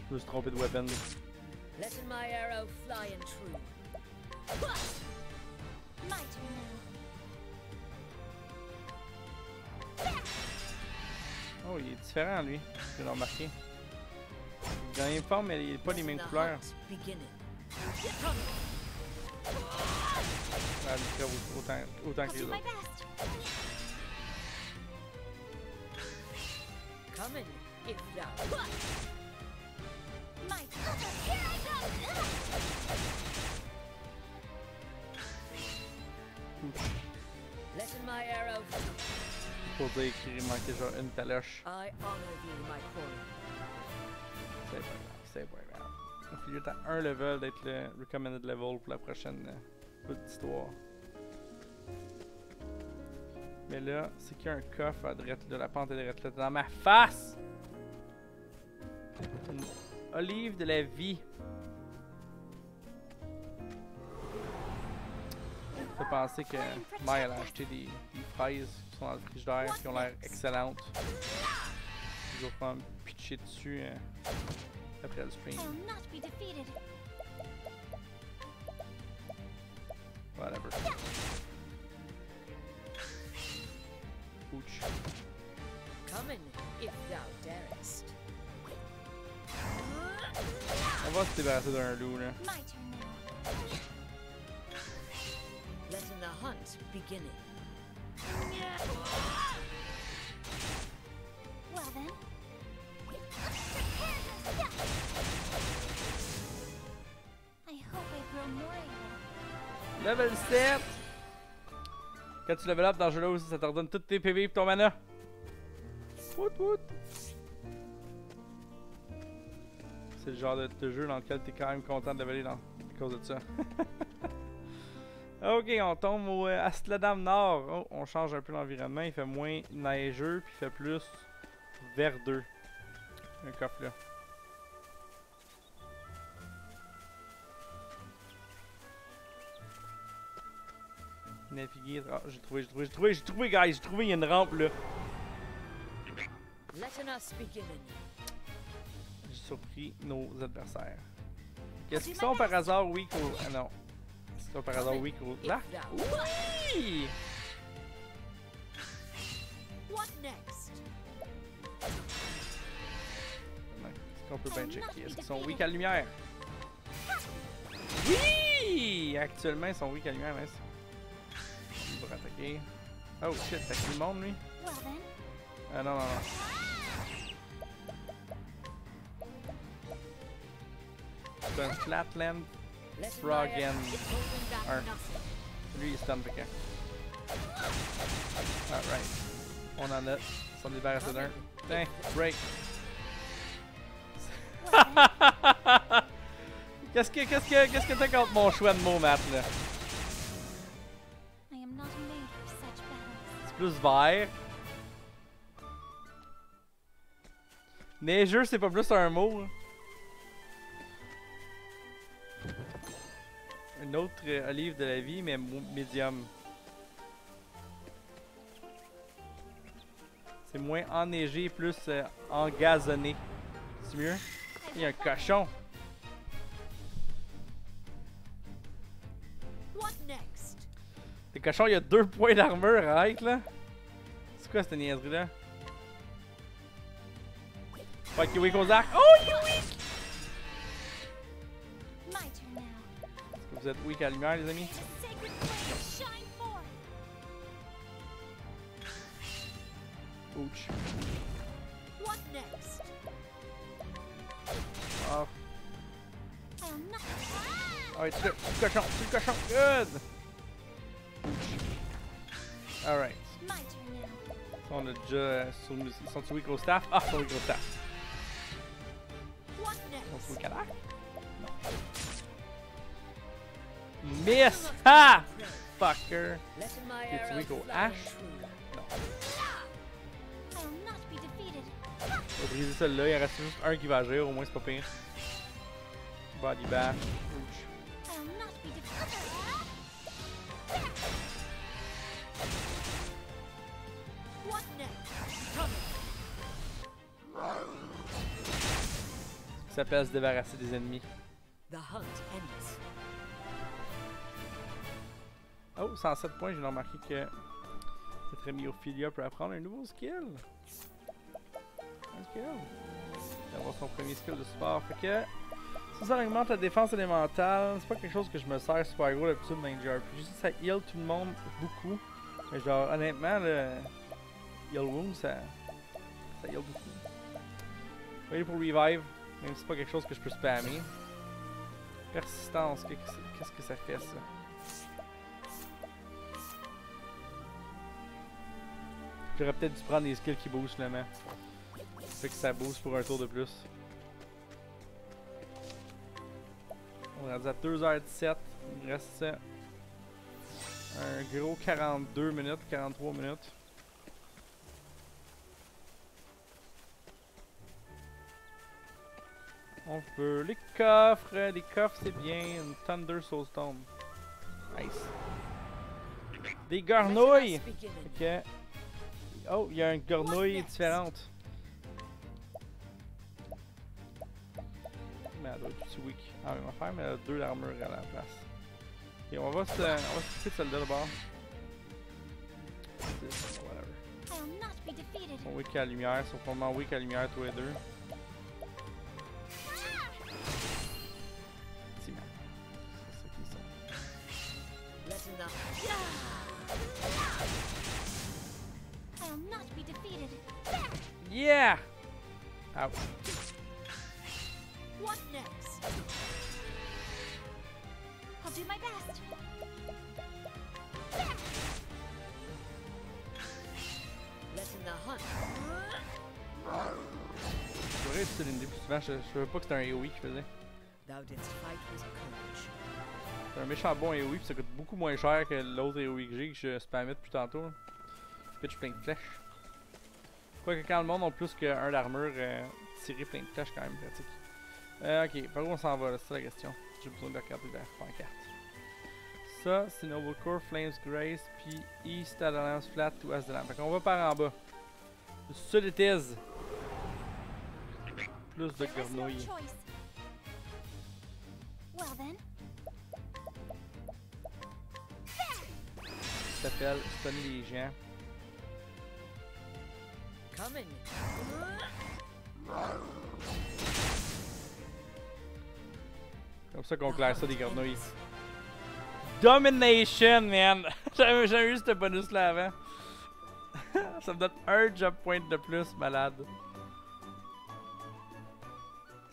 Je me suis trompé de weapon. Oh, il est différent lui, je l'ai remarqué. Il a la même forme, mais il n'a pas les mêmes couleurs. Ah, autant que les autres. Pour dire qu'il manquait genre une taloche. C'est pas grave. Il faut à un level d'être le recommended level pour la prochaine bout d'histoire. Mais là, c'est qu'il y a un coffre à droite de la pente de droite dans ma face! Une olive de la vie. Ça fait penser que Maya a acheté des fraises qui sont dans le frigidaire qui ont l'air excellentes. Je vais pouvoir me pitcher dessus après le stream. Whatever. Ouch. On va se débarrasser d'un loup là. Letting the hunt begin. Well then. I hope I grow more able. Level 7! Quand tu level up dans ce jeu-là aussi, ça te redonne tous tes PV et ton mana. Woot woot! c'est le genre de jeu dans lequel t'es quand même content de leveler à cause de ça. Ok, on tombe au Astladam Nord. Oh, on change un peu l'environnement. Il fait moins neigeux, puis il fait plus verdeux. Un coffre là. Naviguer. Ah, j'ai trouvé, guys. J'ai trouvé, il y a une rampe là. J'ai surpris nos adversaires. Est-ce qu'ils sont par hasard weak au. Ah non. Est-ce qu'ils sont par hasard weak au. Là? Oui! Est-ce qu'on peut bien checker? Est-ce qu'ils sont weak à la lumière? Oui! Actuellement, ils sont weak à la lumière, nice. Il va attaquer. Oh shit, t'as tout le monde lui? Ah non, non, non. C'est un Flatland Froggen 1. Lui il est stun, fait que. Alright. On en a. Ils sont débarrassés d'un. Tiens, break. Qu'est-ce que t'as contre mon choix de mots, Matt, là? C'est plus vert. Neigeux, c'est pas plus un mot. Hein. Une autre olive de la vie, mais médium. C'est moins enneigé, plus engazonné. C'est mieux? Il y a un cochon. Le cochon, il y a 2 points d'armure, arrête là. C'est quoi cette niaiserie là? Fuck you weak aux arcs. Oh, you weak! Est-ce que vous êtes weak à la lumière, les amis? Ouch. Oh. Alright, c'est le cochon, good! Alright. On a déjà. Ils sont weak au staff? Ah, ils sont weak au staff. Ils sont weak à l'arc? Non. Miss! Ha! Fucker! Es-tu weak au hache? Non. On va briser celle-là, il en reste juste un qui va agir, au moins c'est pas pire. Body bash. Ouch. Ça s'appelle se débarrasser des ennemis. Oh, 107 points, j'ai remarqué que notre ami Ophelia peut apprendre un nouveau skill. Un skill. Il va avoir son premier skill de support. Fait que ça augmente la défense élémentale. C'est pas quelque chose que je me sers super gros d'habitude dans les JRPG. Ça heal tout le monde beaucoup. Mais genre, honnêtement, le heal wound, ça heal beaucoup. Voyez pour revive, même si c'est pas quelque chose que je peux spammer. Persistance, qu'est-ce que ça fait ça? J'aurais peut-être dû prendre des skills qui boostent le main. Fait que ça booste pour un tour de plus. On est rendu à 2h17. Il reste un gros 42 minutes, 43 minutes. On veut les coffres. Les coffres c'est bien. Une Thunder Soulstone. Nice. Des garnouilles. Ok. Oh, il y a une garnouille différente. Mais elle doit être aussi weak. Ah, on va faire, mais elle a 2 d'armure à la place. Et on va se quitter celle-là d'abord. Whatever. Ils sont weak à la lumière, ils sont probablement weak à la lumière tous les deux. C'est ça qu'ils sont. Yeah! Ouch. What next? I'll do my best. J'aurais c'est l'une des plus souvent. Je savais pas que c'était un AoE qu'il faisait. Thou didst fight with courage. C'est un méchant bon AoE pis ça coûte beaucoup moins cher que l'autre AoE que j'ai que je spammais depuis tantôt. Là. Pitch plein de flèches. Quoique quand le monde a plus qu'un d'armure, tirer plein de flèches quand même pratique. Ok, par où on s'en va là, c'est la question. J'ai besoin de regarder la pancarte. Ça, c'est Noble Core, Flames Grace, puis East Adalance Flat to Asdalan. Fait qu'on va par en bas. Le sud est Thèse. Plus de There was no grenouilles. choice. Well then, Ça s'appelle Stunner les gens. Coming. Comme ça qu'on claire ça des grenouilles. Domination, man! J'avais jamais eu ce bonus là avant. Ça me donne un job point de plus, malade.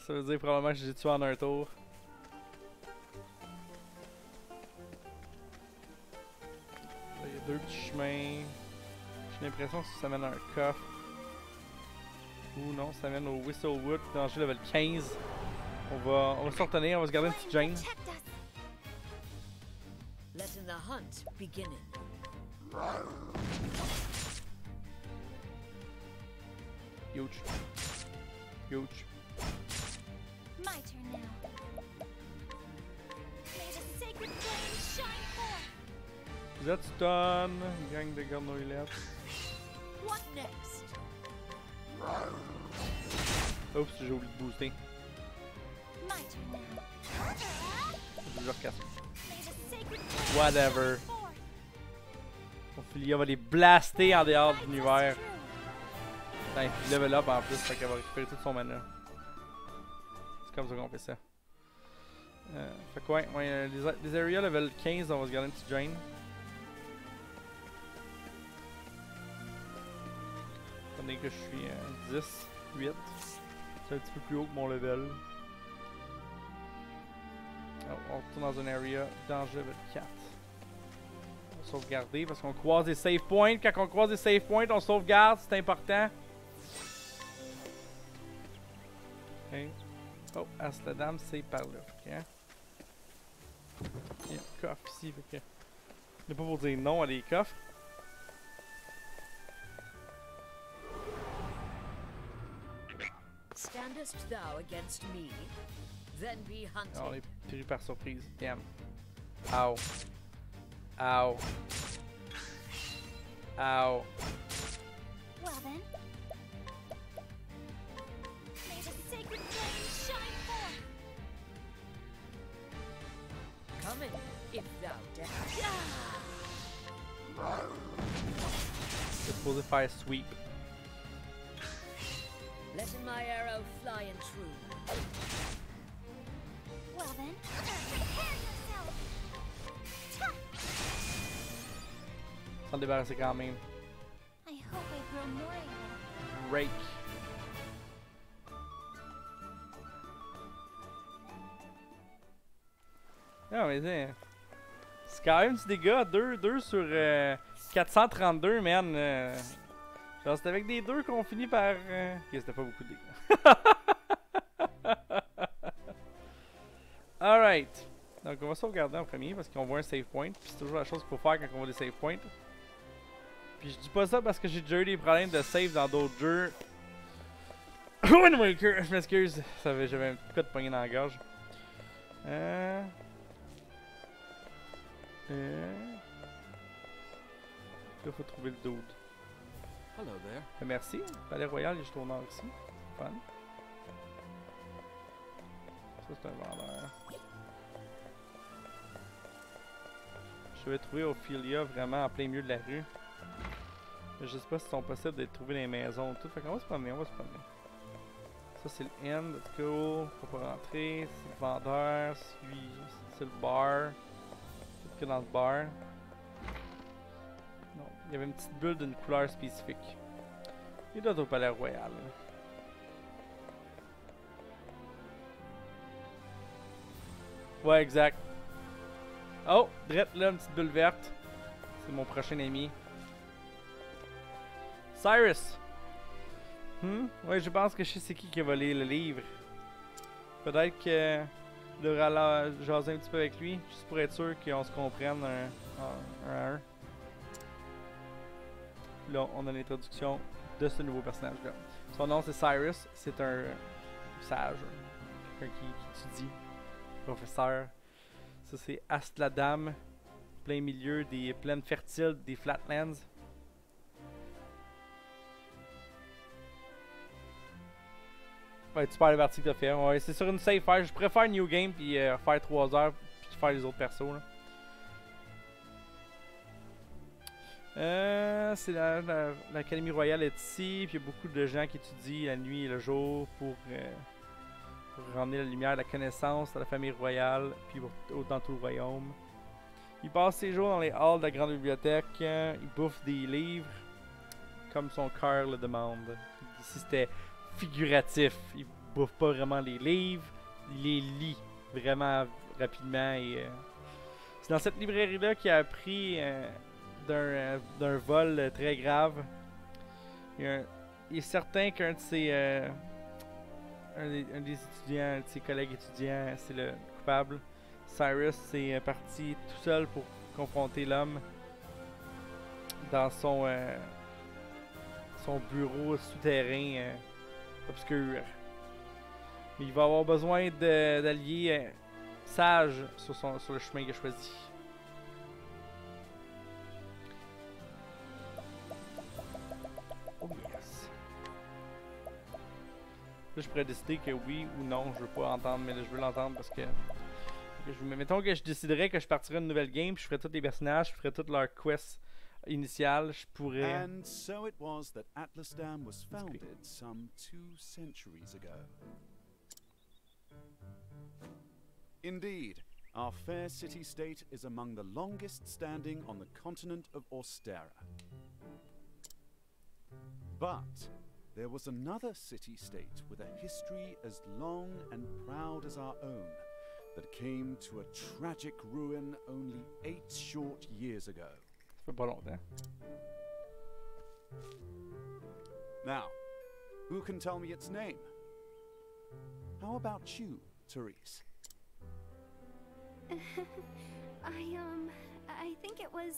Ça veut dire probablement que j'ai tué en un tour. Là, il y a deux petits chemins. J'ai l'impression que ça mène à un coffre. Ou non, ça mène au Whistlewood, danger level 15. On va se retenir, on va se garder une petite Jane. protect us. Letting the hunt begin. Huge. Huge. My turn now. May the sacred flame shine forth. Vous êtes stun, gang de grenouillettes. What next? Oups, j'ai oublié de booster. My turn now. Je le recasse. May the sacred flame Whatever. shine forth. Ophelia va les blaster en dehors de Guides us l'univers. true. Putain, il level up en plus, fait qu'elle va récupérer tout son mana. C'est comme ça qu'on fait ça. Fait que ouais, les areas level 15, on va se garder une petite drain. Attendez que je suis 10, 8. C'est un petit peu plus haut que mon level. Oh, on retourne dans un area danger level 4. On va sauvegarder parce qu'on croise des save points. Quand on croise des save points, on sauvegarde, c'est important. Okay. Oh, Asladam, c'est par là. Okay. Il y a un coffre ici. Fait que... Je n'ai pas pour dire non à des coffres. Standest thou against me? Then be Ah, on hunted. est pris par surprise. Damn. Ow. Ow. Ow. Well then. May the sacred flame shine forth. Coming, if thou dare. C'est supposé faire sweep. Letting my arrow fly and true. Well then, prepare yourself. Ta! S'en débarrasser quand même. I hope I grow more able. Rake. Ah, mais c'est quand même du dégât. 2 sur 432, man. Genre, c'est avec des 2 qu'on finit par. Ok, c'était pas beaucoup de dégâts. Alright. Donc, on va sauvegarder en premier parce qu'on voit un save point. Puis c'est toujours la chose qu'il faut faire quand on voit des save points. Puis je dis pas ça parce que j'ai déjà eu des problèmes de save dans d'autres jeux. Je m'excuse, j'avais un petit coup de poignet dans la gorge. Là, faut trouver le dude. Hello there. Merci. Palais Royal, il est juste au nord ici. Fun. Ça, c'est un vendeur. Je vais trouver Ophelia vraiment en plein milieu de la rue. Mais je sais pas si c'est possible d'être trouvé dans les maisons tout. Fait qu'on va se promener, on va se promener. Ça c'est le end, let's go. Faut pas rentrer. C'est le vendeur. Celui, c'est le bar. Peut-être que dans le bar. Non, il y avait une petite bulle d'une couleur spécifique. Il doit être au Palais Royal. Ouais, exact. Oh, drette là, une petite bulle verte. C'est mon prochain ami. Cyrus. Ouais, je pense que je sais c'est qui a volé le livre. Peut-être que je devrais aller jaser un petit peu avec lui, juste pour être sûr qu'on se comprenne un à un. Là, on a l'introduction de ce nouveau personnage-là. Son nom c'est Cyrus, c'est un sage, quelqu'un qui étudie, professeur. Ça c'est Astladam, plein milieu des plaines fertiles des Flatlands. Ouais, super les parties que t'as fait. Ouais, c'est sur une safe fire. Je préfère New Game puis faire 3 heures puis faire les autres persos. Là. C'est l'Académie Royale est ici, puis il y a beaucoup de gens qui étudient la nuit et le jour pour ramener la lumière, la connaissance à la famille royale, puis dans tout le royaume. Il passe ses jours dans les halls de la grande bibliothèque, il bouffe des livres, comme son cœur le demande. Ici c'était figuratif, il bouffe pas vraiment les livres, il les lit vraiment rapidement. Et c'est dans cette librairie-là qu'il a appris d'un vol très grave. Il est certain qu'un de ses un des étudiants, un de ses collègues étudiants, c'est le coupable. Cyrus est parti tout seul pour confronter l'homme dans son bureau souterrain obscur. Mais il va avoir besoin d'alliés sages sur le chemin qu'il a choisi. Oh yes. Là, je pourrais décider que oui ou non, je veux pas entendre, mais là, je veux l'entendre parce que mettons que je déciderais que je partirais une nouvelle game, puis je ferais tous les personnages, je ferais toutes leurs quests initiales, je pourrais. And so it was that Atlasdam was founded some 2 centuries ago. Indeed, our fair city-state is among the longest standing on the continent of Austera. But there was another city-state with a history as long and proud as our own that came to a tragic ruin only 8 short years ago. Ça fait pas longtemps. Now, who can tell me its name? How about you, Therese? I think it was...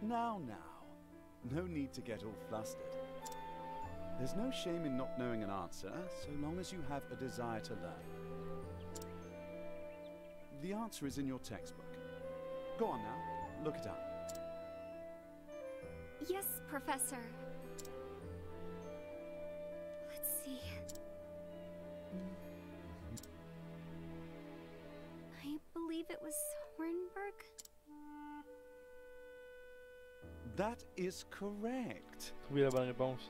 Now, no need to get all flustered. There's no shame in not knowing an answer, so long as you have a desire to learn. The answer is in your textbook. Go on now, look it up. Yes, Professor. Let's see. I believe it was Hornburg. That is correct. Trouver la bonne réponse.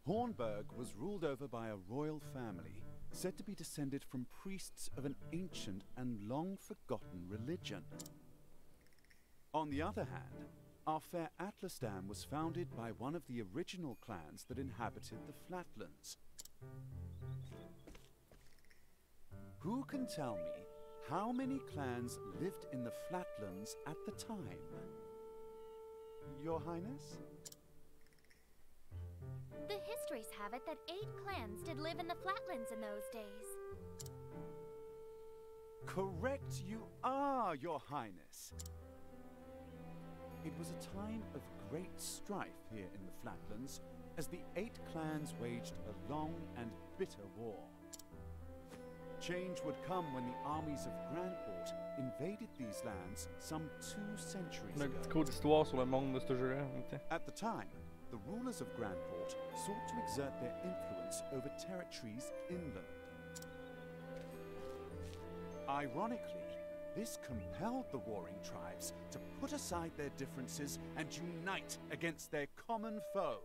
Hornburg was ruled over by a royal family, said to be descended from priests of an ancient and long-forgotten religion. On the other hand, our fair Atlasdam was founded by one of the original clans that inhabited the Flatlands. Who can tell me how many clans lived in the Flatlands at the time? Your Highness? The histories have it that 8 clans did live in the Flatlands in those days. Correct you are, Your Highness. It was a time of great strife here in the Flatlands as the 8 clans waged a long and bitter war. Change would come when the armies of Grandport invaded these lands some 2 centuries On a un ago. petit cours d'histoire sur le monde de ce jeu-là en même temps. At the time, the rulers of Grandport sought to exert their influence over territories inland. Ironically, this compelled the warring tribes to put aside their differences and unite against their common foe.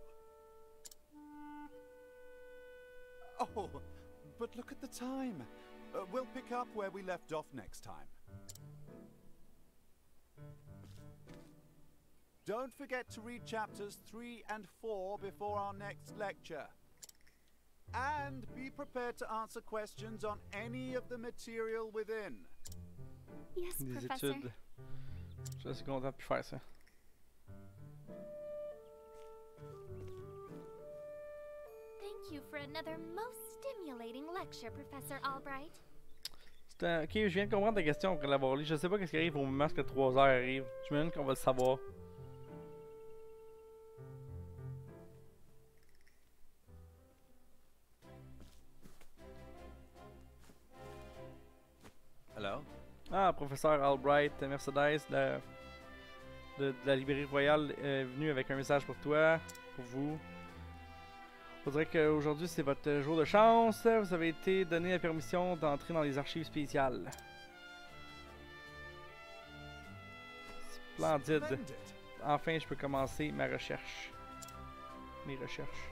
Oh, but look at the time. We'll pick up where we left off next time. Don't forget to read chapters 3 and 4 before our next lecture. And be prepared to answer questions on any of the material within. Yes, Des Professor. études. Je suis assez content de faire ça. Thank you for another most stimulating lecture, Professor Albright. Ok, je viens de comprendre ta question après l'avoir lu. Je sais pas qu'est-ce qui arrive au moment que 3 heures arrive. Je me demande qu'on va le savoir. Hello? Ah, professeur Albright, Mercedes de la librairie royale est venu avec un message pour toi, pour vous. Faudrait qu'aujourd'hui c'est votre jour de chance. Vous avez été donné la permission d'entrer dans les archives spéciales. Splendide. Splendid. Enfin, je peux commencer ma recherche. Mes recherches.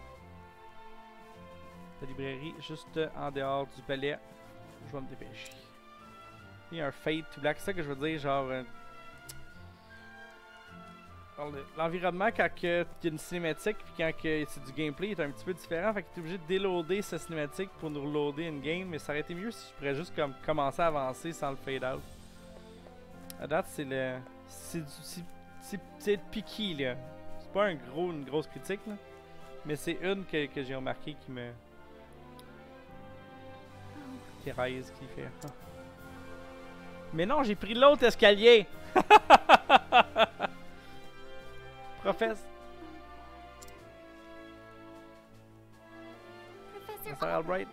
La librairie juste en dehors du palais. Je vais me dépêcher. Il y a un fade to black, c'est ça que je veux dire, genre... l'environnement quand il y a une cinématique puis quand c'est du gameplay est un petit peu différent, fait que t'es obligé de déloader cette cinématique pour nous reloader une game, mais ça aurait été mieux si je pourrais juste comme commencer à avancer sans le fade out. À date, c'est le... c'est picky là. C'est pas une grosse critique là, mais c'est une que j'ai remarqué qui me... Thérèse qui fait... Ah. Mais non, j'ai pris l'autre escalier! Professeur Albright.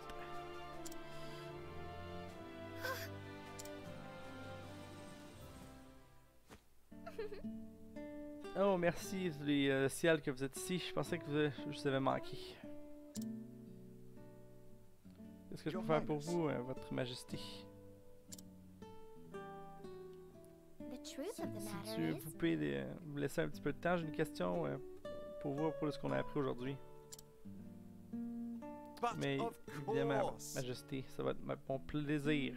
Oh, merci les ciels que vous êtes ici. Je pensais que je vous avais manqué. Qu'est-ce que je peux faire pour vous, votre majesté? Si vous pouvez vous laisser un petit peu de temps, j'ai une question pour vous pour ce qu'on a appris aujourd'hui. Mais évidemment, majesté, ça va être mon plaisir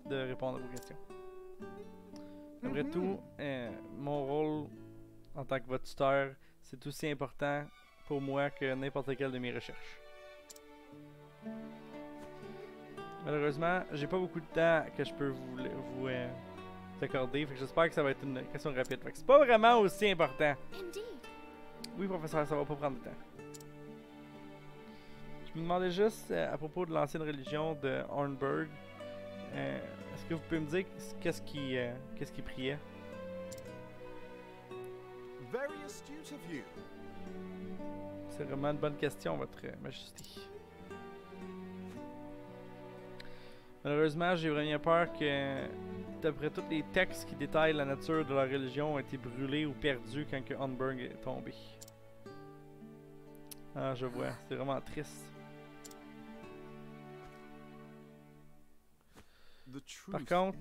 de répondre à vos questions. Après tout, mon rôle en tant que votre tuteur, c'est aussi important pour moi que n'importe quelle de mes recherches. Malheureusement, j'ai pas beaucoup de temps que je peux vous accorder, fait que j'espère que ça va être une question rapide. Fait que c'est pas vraiment aussi important. Oui, professeur, ça va pas prendre de temps. Je me demandais juste à propos de l'ancienne religion de Hornburg. Est-ce que vous pouvez me dire qu'est-ce qui priait? Very astute of you. C'est vraiment une bonne question, votre majesté. Malheureusement, j'ai vraiment peur que, d'après tous les textes qui détaillent la nature de la religion, ont été brûlés ou perdus quand que Hornburg est tombé. Ah, je vois. C'est vraiment triste. Par contre,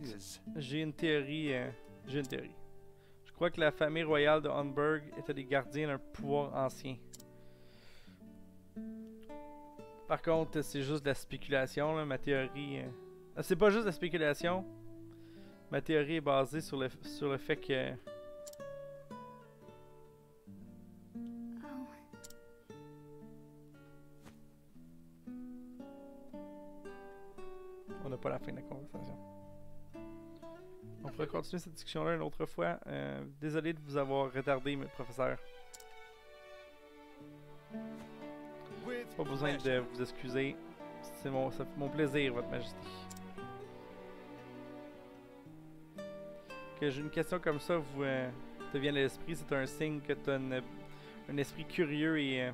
j'ai une théorie. Je crois que la famille royale de Hornburg était des gardiens d'un pouvoir ancien. Par contre, c'est juste de la spéculation, là. Ma théorie... c'est pas juste de la spéculation. Ma théorie est basée sur le fait que... On n'a pas la fin de la conversation. On pourrait continuer cette discussion-là une autre fois. Désolé de vous avoir retardé, mes professeurs. Pas besoin de vous excuser. C'est mon plaisir, votre majesté. Que j'ai une question comme ça vous te vienne à l'esprit, c'est un signe que tu as un esprit curieux et... un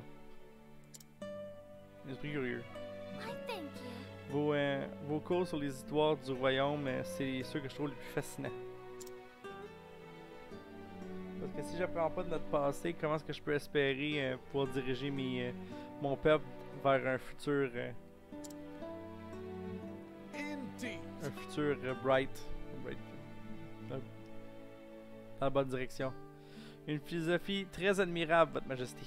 esprit curieux. Vos cours sur les histoires du royaume, c'est ceux que je trouve les plus fascinants. Parce que si j'apprends pas de notre passé, comment est-ce que je peux espérer pouvoir diriger mon peuple vers un futur... un futur bright. Dans la bonne direction. Une philosophie très admirable, votre majesté.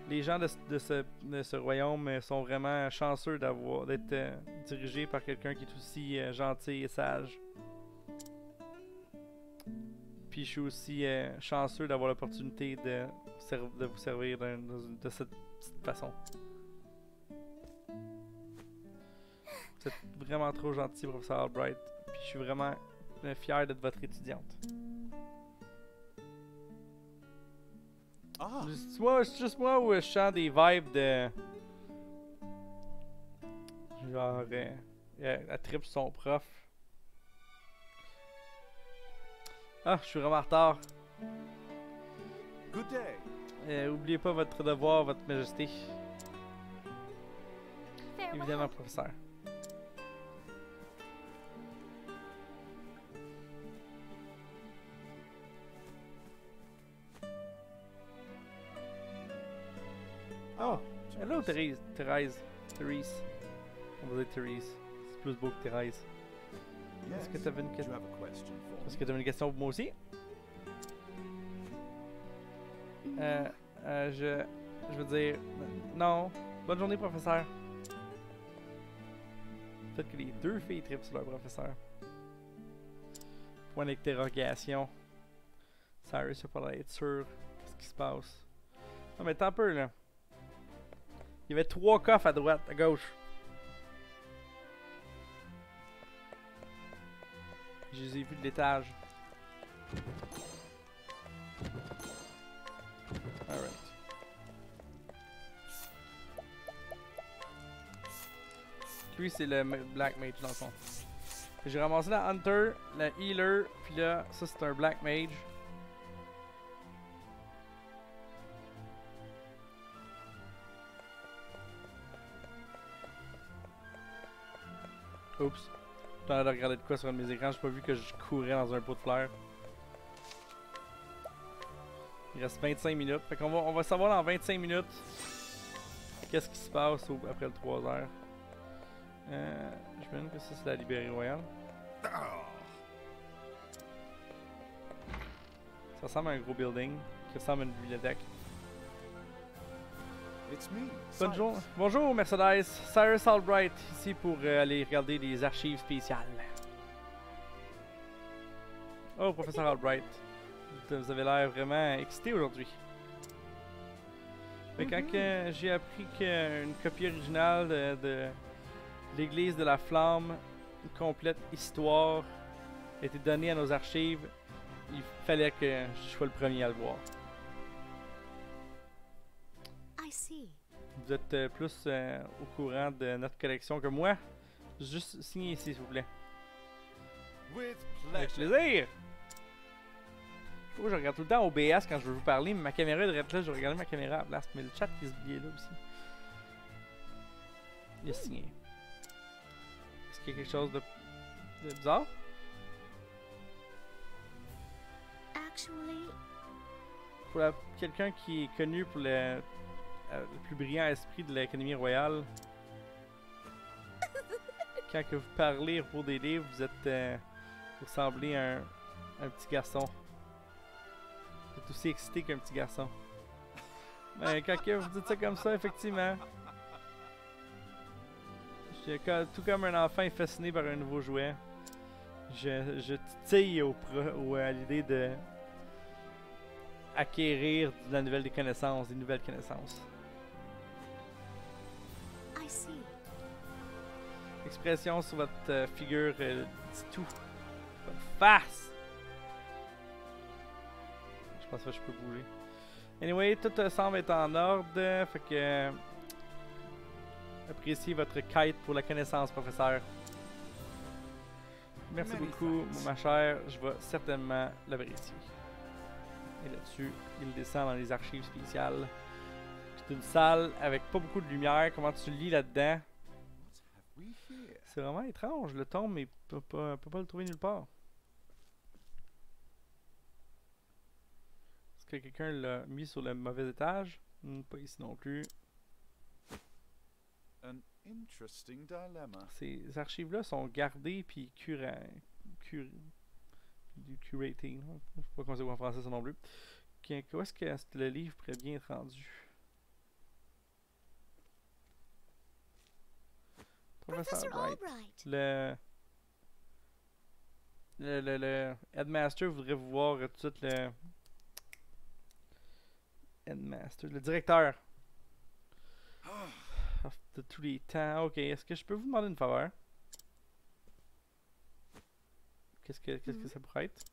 Les gens de ce royaume sont vraiment chanceux d'être dirigés par quelqu'un qui est aussi gentil et sage. Puis je suis aussi chanceux d'avoir l'opportunité de vous servir de cette petite façon. Vous êtes vraiment trop gentil, professeur Albright. Puis je suis vraiment fier d'être votre étudiante. Ah, C'est juste moi où je sens des vibes de. Genre, elle tripe sur son prof. Ah, je suis vraiment en retard. good day. Oubliez pas votre devoir, votre majesté. Farewell. Évidemment, professeur. Oh, hello Thérèse. Thérèse. On va dire Thérèse. C'est plus beau que Thérèse. Yes. Est-ce que t'avais une Do you question? have a question for Est-ce me? que t'avais une question pour moi aussi? No. Je veux dire, non. Bonne journée, professeur. Peut-être que les deux filles trippent sur leur professeur. Point d'interrogation. Cyrus a pas l'air d'être sûr. Qu'est-ce qui se passe? Non, mais attends un peu, là. Il y avait 3 coffres à droite, à gauche. Je les ai vus de l'étage. Alright. Lui, c'est le Black Mage dans le fond. J'ai ramassé la Hunter, la Healer, puis là, ça c'est un Black Mage. Oups. J'ai l'air de regarder de quoi sur un de mes écrans, j'ai pas vu que je courais dans un pot de fleurs. Il reste 25 minutes, fait qu'on on va savoir dans 25 minutes qu'est-ce qui se passe après le 3 heures. J'imagine que ça c'est la librairie royale. Ça ressemble à un gros building qui ressemble à une bibliothèque. It's me. Bonjour, Cyrus. bonjour Mercedes, Cyrus Albright ici pour aller regarder les archives spéciales. Oh, professeur Albright, vous avez l'air vraiment excité aujourd'hui. Mais quand que j'ai appris qu'une copie originale de l'église de la flamme, une complète histoire, a été donnée à nos archives, il fallait que je sois le premier à le voir. I see. Vous êtes plus au courant de notre collection que moi. Juste signer ici, s'il vous plaît. With Avec pleasure. plaisir! Je regarde tout le temps OBS quand je veux vous parler, mais ma caméra devrait être là, je vais regarder ma caméra à la place. Mais le chat qui se est là aussi. Il a signé. Est-ce qu'il y a quelque chose de bizarre? Actually, Pour quelqu'un qui est connu pour le plus brillant esprit de l'Académie royale, quand que vous parlez pour des livres, vous êtes vous ressemblez à un petit garçon. Vous êtes aussi excité qu'un petit garçon. Mais quand que vous dites ça comme ça, effectivement, tout comme un enfant est fasciné par un nouveau jouet, je titille à l'idée de acquérir de la nouvelle des connaissances, des nouvelles connaissances. I see. L'expression sur votre figure dit tout. Votre face! Je pense pas que je peux bouger. Anyway, tout semble être en ordre. Fait que. Appréciez votre quête pour la connaissance, professeur. Merci Many beaucoup, thanks. ma chère. Je vais certainement l'apprécier. Et là-dessus, il descend dans les archives spéciales. C'est une salle avec pas beaucoup de lumière. Comment tu lis là-dedans? What have we here? C'est vraiment étrange. Le tome, mais peut pas le trouver nulle part. Est-ce que quelqu'un l'a mis sur le mauvais étage? Pas ici non plus. An interesting dilemma. Ces archives-là sont gardées puis du curating. Je sais pas comment c'est en français ça non plus. Où est-ce que le livre pourrait bien être rendu? Professor Wright. Albright. Le headmaster voudrait vous voir tout de suite. Le headmaster, le directeur de tous les temps. Ok, est-ce que je peux vous demander une faveur? Qu'est-ce que ça pourrait être?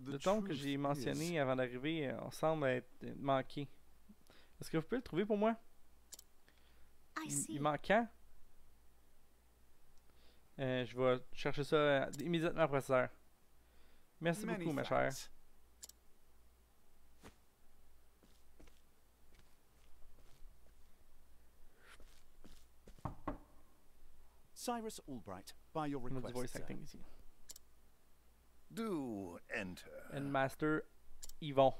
Le tome que j'ai mentionné avant d'arriver semble être manqué. Est-ce que vous pouvez le trouver pour moi? Il manque quand? Je vais chercher ça immédiatement, professeur. Merci beaucoup, ma chère. Cyrus Albright, by your On a du request, voice sir. acting ici. Do enter. And Master Yvon.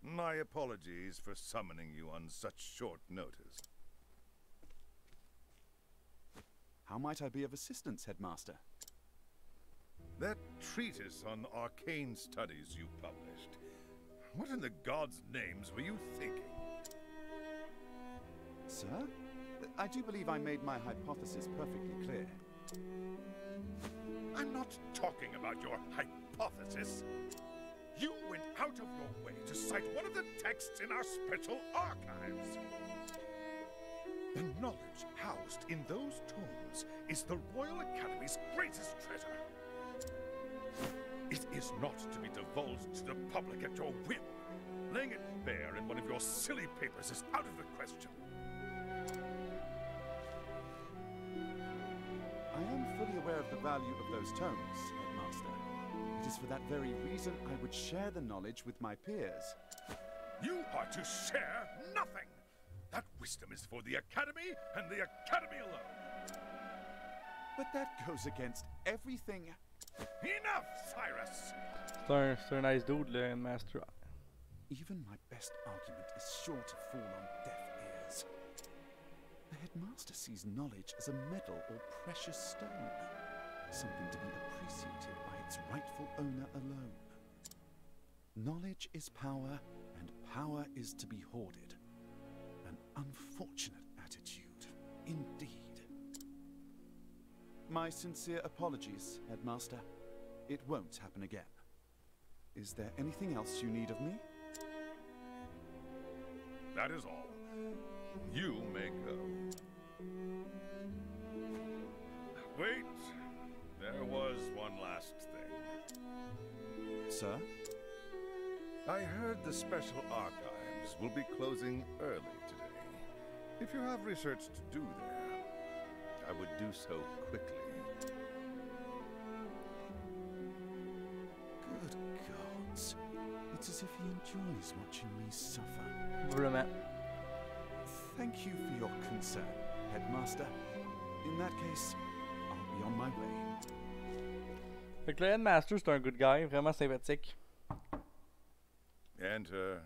My apologies for summoning you on such short notice. How might I be of assistance, Headmaster? That treatise on arcane studies you published. What in the gods' names were you thinking? Sir? I do believe I made my hypothesis perfectly clear. I'm not talking about your hypothesis. You went out of your way to cite one of the texts in our special archives. The knowledge housed in those tomes is the Royal Academy's greatest treasure. It is not to be divulged to the public at your whim. Laying it bare in one of your silly papers is out of the question. I am fully aware of the value of those tomes, Headmaster. It is for that very reason I would share the knowledge with my peers. You are to share nothing! That wisdom is for the Academy and the Academy alone! But that goes against everything. Enough, Cyrus! C'est un nice dude, le Master. Even my best argument is sure to fall on deaf ears. The Headmaster sees knowledge as a medal or precious stone, something to be appreciated by its rightful owner alone. Knowledge is power, and power is to be hoarded. An unfortunate attitude, indeed. My sincere apologies, Headmaster. It won't happen again. Is there anything else you need of me? That is all. You may go. Wait, there was one last thing. Sir? I heard the Special Archives will be closing early today. If you have research to do there, I would do so quickly. Good gods. It's as if he enjoys watching me suffer. Vraiment. Thank you for your concern, Headmaster. In that case, I'll be on my way. Fait que le Headmaster, c'est un good guy, vraiment sympathique. Enter.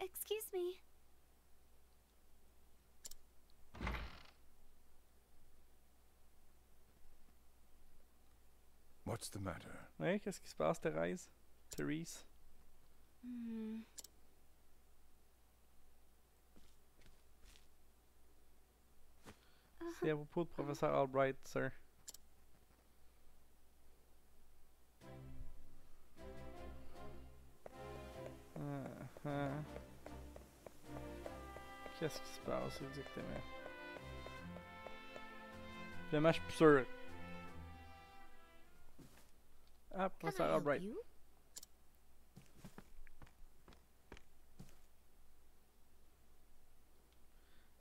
Excuse me. What's the matter? Oui, qu'est-ce qui se passe, Thérèse? Therese? C'est à propos de professeur Albright, sir. Qu'est-ce qui se passe exactement? Finalement, je suis plus sûr. Ah, professeur Albright.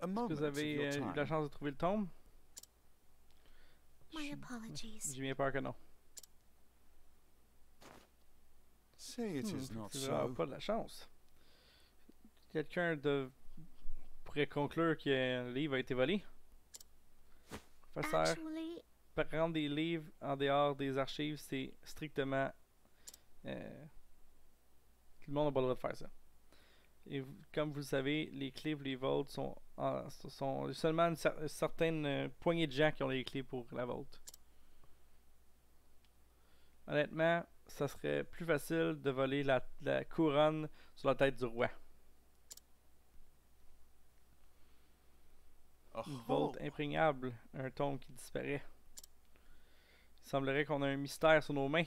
Est-ce que vous avez eu la chance de trouver le tome? My apologies. J'ai bien peur que non. Say it is not C'est vraiment so. pas de la chance. Quelqu'un pourrait conclure que un livre a été volé. Professeur, Actually, prendre des livres en dehors des archives, c'est strictement... tout le monde n'a pas le droit de faire ça. Et comme vous le savez, les clés pour les vaults sont seulement une certaine poignée de gens qui ont les clés pour la vault. Honnêtement, ça serait plus facile de voler la couronne sur la tête du roi. Une vault imprégnable, un tome qui disparaît. Il semblerait qu'on a un mystère sur nos mains.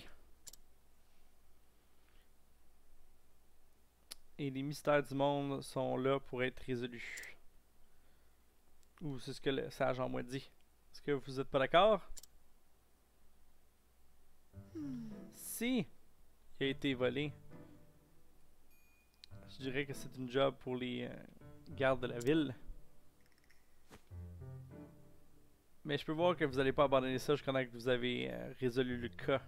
Et les mystères du monde sont là pour être résolus. Ou c'est ce que le sage en moi dit. Est-ce que vous êtes pas d'accord? Si il a été volé, je dirais que c'est une job pour les gardes de la ville. Mais je peux voir que vous n'allez pas abandonner ça jusqu'à ce que vous avez résolu le cas.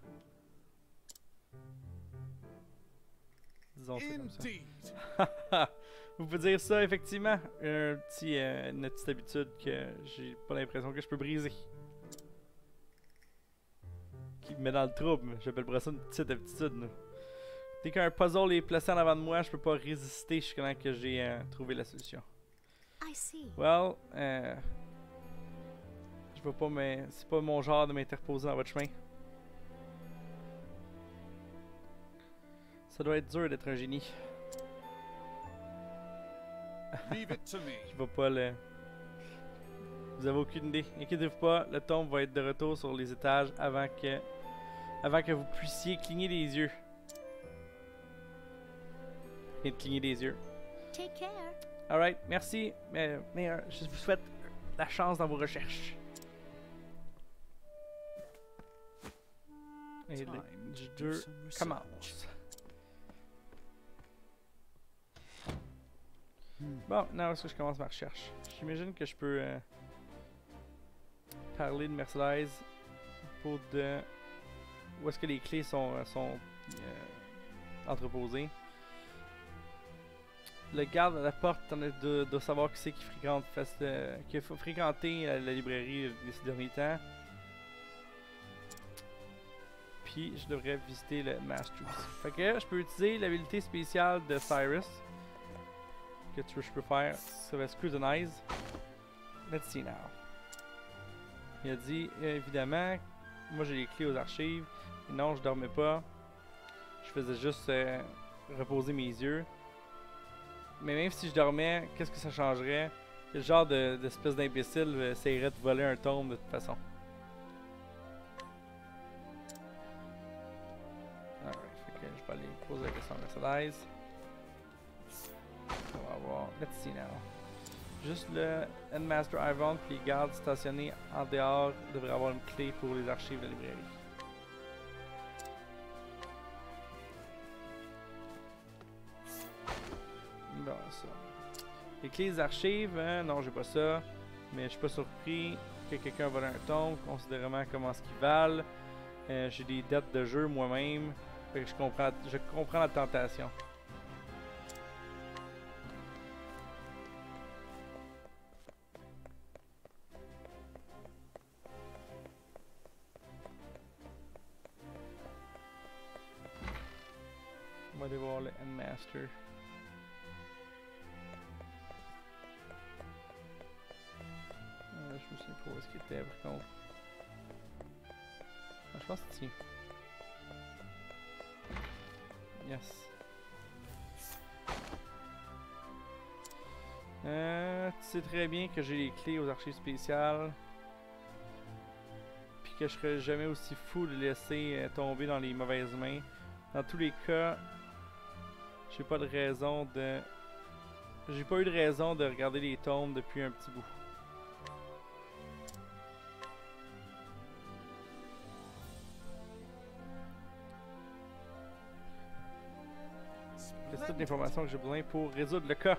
Disons ça comme ça. Vous pouvez dire ça, effectivement. Une petite habitude que j'ai pas l'impression que je peux briser. Qui me met dans le trouble. J'appelle ça une petite habitude. Là. Dès qu'un puzzle est placé en avant de moi, je peux pas résister jusqu'à ce que j'ai trouvé la solution. Well, je veux pas, mais c'est pas mon genre de m'interposer dans votre chemin. Ça doit être dur d'être un génie. Leave it to me. Je vais pas le... Vous avez aucune idée. Inquiétez-vous pas, le tombe va être de retour sur les étages avant que vous puissiez cligner des yeux. Et de cligner des yeux. Take care. Alright, merci. Mais je vous souhaite la chance dans vos recherches. Et le jeu commence. Bon, now est-ce que je commence ma recherche? J'imagine que je peux parler de Mercedes pour de... Où est-ce que les clés sont entreposées. Le garde à la porte doit savoir qui c'est qui fréquente, qui a fréquenté la librairie ces derniers temps. Puis je devrais visiter le Master aussi. Fait que je peux utiliser l'habilité spéciale de Cyrus. Que je peux faire, ça va scrutinize. Let's see now. Il a dit, évidemment, moi j'ai les clés aux archives. Et non, je dormais pas. Je faisais juste reposer mes yeux. Mais même si je dormais, qu'est-ce que ça changerait? Quel genre d'espèce d'imbécile essayerait de voler un tome de toute façon? Alright, fait que je vais aller poser la question à Mercedes. On va voir. Let's see now. Juste le Headmaster Ivan puis les gardes stationnés en dehors devraient avoir une clé pour les archives de la librairie. Bon, ça. Les clés des archives, hein, non, j'ai pas ça. Mais je suis pas surpris que quelqu'un vole un tome, considérément comment ce qu'ils valent. J'ai des dettes de jeu moi-même. Fait que je comprends la tentation. On va aller voir le Headmaster. Je me souviens pas où est-ce qu'il était par contre. Ah, je pense que c'est ici. Yes. Tu sais très bien que j'ai les clés aux archives spéciales. Puis que je serais jamais aussi fou de laisser tomber dans les mauvaises mains. Dans tous les cas, j'ai pas eu de raison de regarder les tombes depuis un petit bout. C'est toute l'information que j'ai besoin pour résoudre le cas.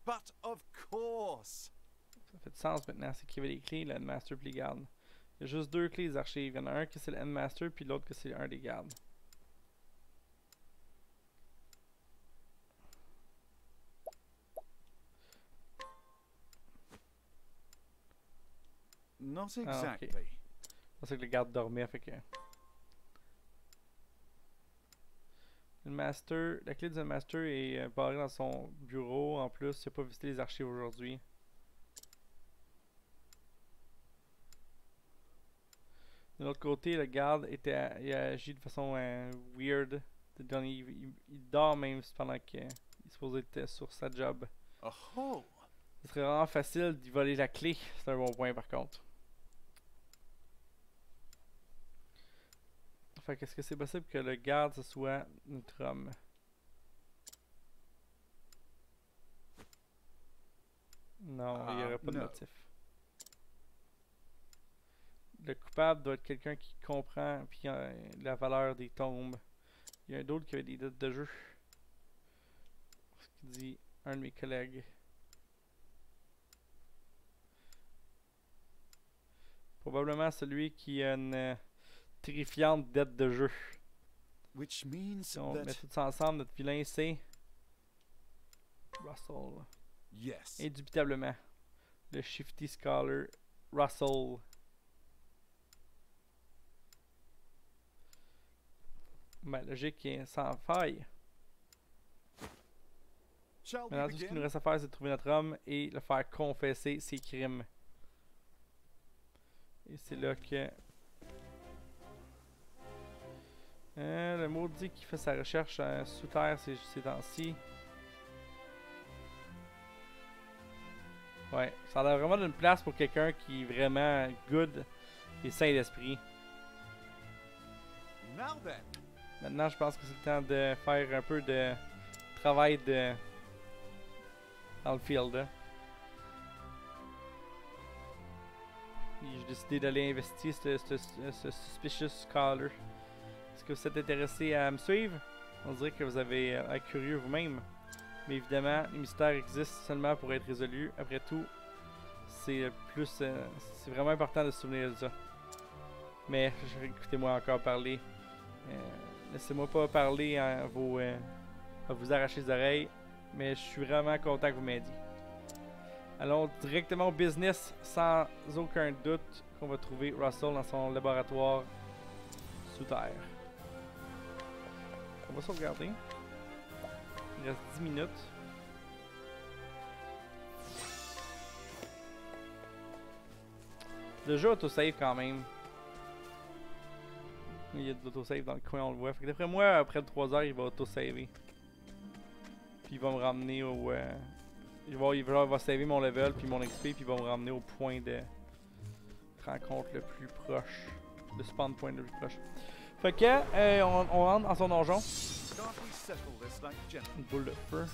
But of course. Ça fait du sens maintenant, c'est qu'il y avait les clés, le Headmaster puis les gardes. Il y a juste deux clés des archives. Il y en a un que c'est le Headmaster puis l'autre que c'est un des gardes. Not Ah, exactly. ok. Je pensais que le garde dormait, fait que... La clé du Master est barrée dans son bureau. En plus, il n'a pas visité les archives aujourd'hui. De l'autre côté, le garde il a agi de façon weird. Il dort même pendant qu'il est supposé être sur sa job. Oh. Ce serait vraiment facile d'y voler la clé. C'est un bon point par contre. Fait qu'est-ce que c'est possible que le garde ce soit notre homme? Non, il n'y aurait pas de no. motif. Le coupable doit être quelqu'un qui comprend puis la valeur des tombes. Il y a un d'autre qui a des dates de jeu. Ce qu'il dit un de mes collègues. Probablement celui qui a une terrifiante dette de jeu. Which means Si on met that tout ça ensemble, notre vilain c'est Russell. yes, Indubitablement. Le Shifty Scholar Russell. Ben, logique est sans faille. shall we Maintenant, tout ce qu'il nous begin? reste à faire, c'est de trouver notre homme et le faire confesser ses crimes. Et c'est là que... le maudit qui fait sa recherche sous terre ces temps-ci. Ouais, ça a l'air vraiment d'une place pour quelqu'un qui est vraiment good et sain d'esprit. Now then, Maintenant, je pense que c'est le temps de faire un peu de travail dans le field. Hein. Et j'ai décidé d'aller investir ce suspicious scholar. Est-ce que vous êtes intéressé à me suivre? On dirait que vous avez l'air curieux vous-même. Mais évidemment, les mystères existent seulement pour être résolus. Après tout, c'est c'est vraiment important de se souvenir de ça. Mais écoutez-moi encore parler. Laissez-moi pas parler à vous arracher les oreilles. Mais je suis vraiment content que vous m'aidiez. Allons directement au business, sans aucun doute qu'on va trouver Russell dans son laboratoire sous terre. On va sauvegarder. Il reste 10 minutes. Le jeu autosave quand même. Il y a de l'autosave dans le coin, on le voit. Fait que d'après moi, après 3 heures, il va autosaver. Puis il va me ramener au... il va saver mon level puis mon XP puis il va me ramener au point de rencontre le plus proche. Le spawn point le plus proche. Fait que, on rentre dans son donjon. can't we settle this like Une gentlemen? boule de feu.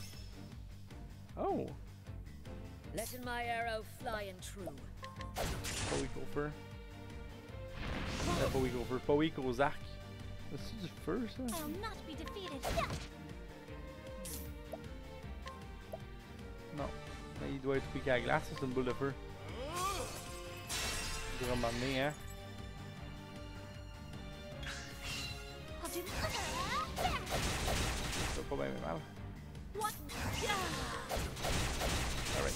Oh! Letting my arrow fly and true. Pas weak au feu. Pas weak au feu. Pas weak aux arcs. C'est du feu, ça? I'll not be defeated. Non. Mais il doit être weak à la glace, ça, c'est une boule de feu. Je vais m'amener, hein? I'll do. Ça fait pas bien mal. What? Alright.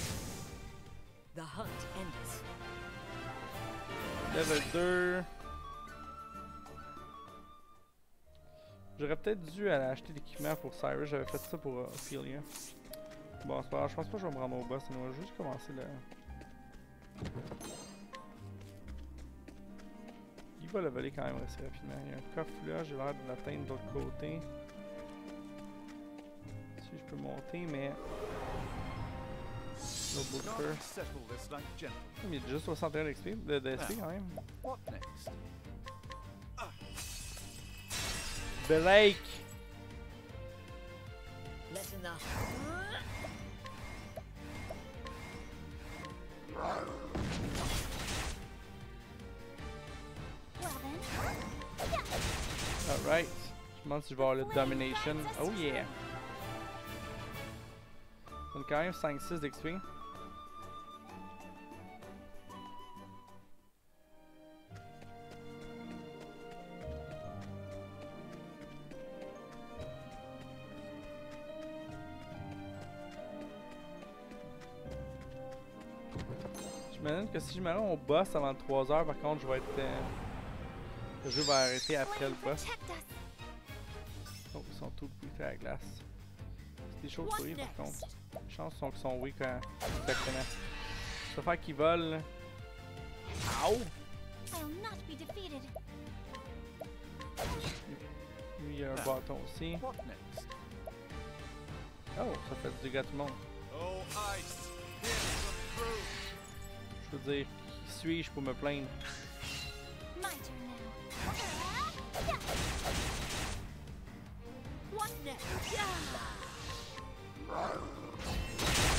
The hunt ends. Level 2. J'aurais peut-être dû aller acheter l'équipement pour Cyrus. J'avais fait ça pour Ophelia. Bon, c'est pas grave. Je pense pas que je vais me rendre au boss. On va juste commencer là. Il va le voler quand même assez rapidement. Il y a un coffre là. J'ai l'air de l'atteindre de l'autre côté. Si je peux monter, mais... L'autre bout de Can't feu. we settle this like gentlemen? Il y a déjà 61 d'XP, de SP quand même. What next? Blake! Letting the Well then. Alright. Je me demande si je vais avoir le Domination. Oh yeah! On a quand même 5-6 d'XP. J'imagine que si je me rends au boss avant 3 heures, par contre, je vais être... le jeu va arrêter après le boss. Protect us. Oh, ils sont tous weak à la glace. C'est des choses oui, par contre. Les chances sont qu'ils sont weak exactement. Ça fait qu'ils volent. Ow! I'll not be defeated. Lui, il y a un bâton aussi. What next? Oh, ça fait du dégât à tout le monde. Oh, ice! Here's some fruit! Je veux dire, qui suis-je pour me plaindre? My turn now.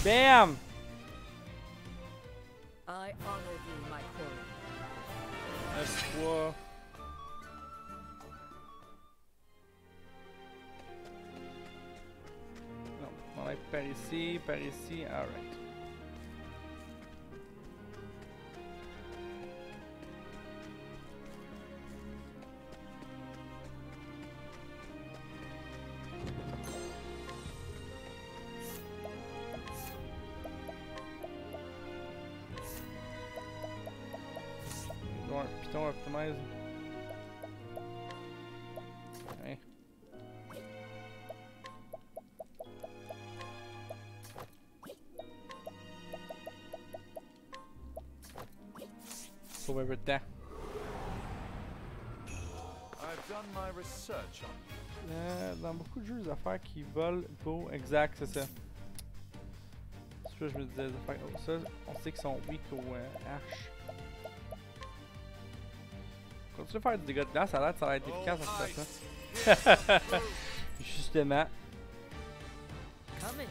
Bam! I honor thee, my queen. 9-3. Non, on va être par ici, alright. Python optimize. Ouais. Sauve un peu de temps. I've done my research on Dans beaucoup de jeux, les affaires qui volent beau, exact, c'est ça. C'est ça que je me disais, les affaires. Oh, ça, on sait qu'ils sont weak au arches. Continue à faire du dégât de glace, ça a l'air d'être efficace en fait ça. Justement. Coming.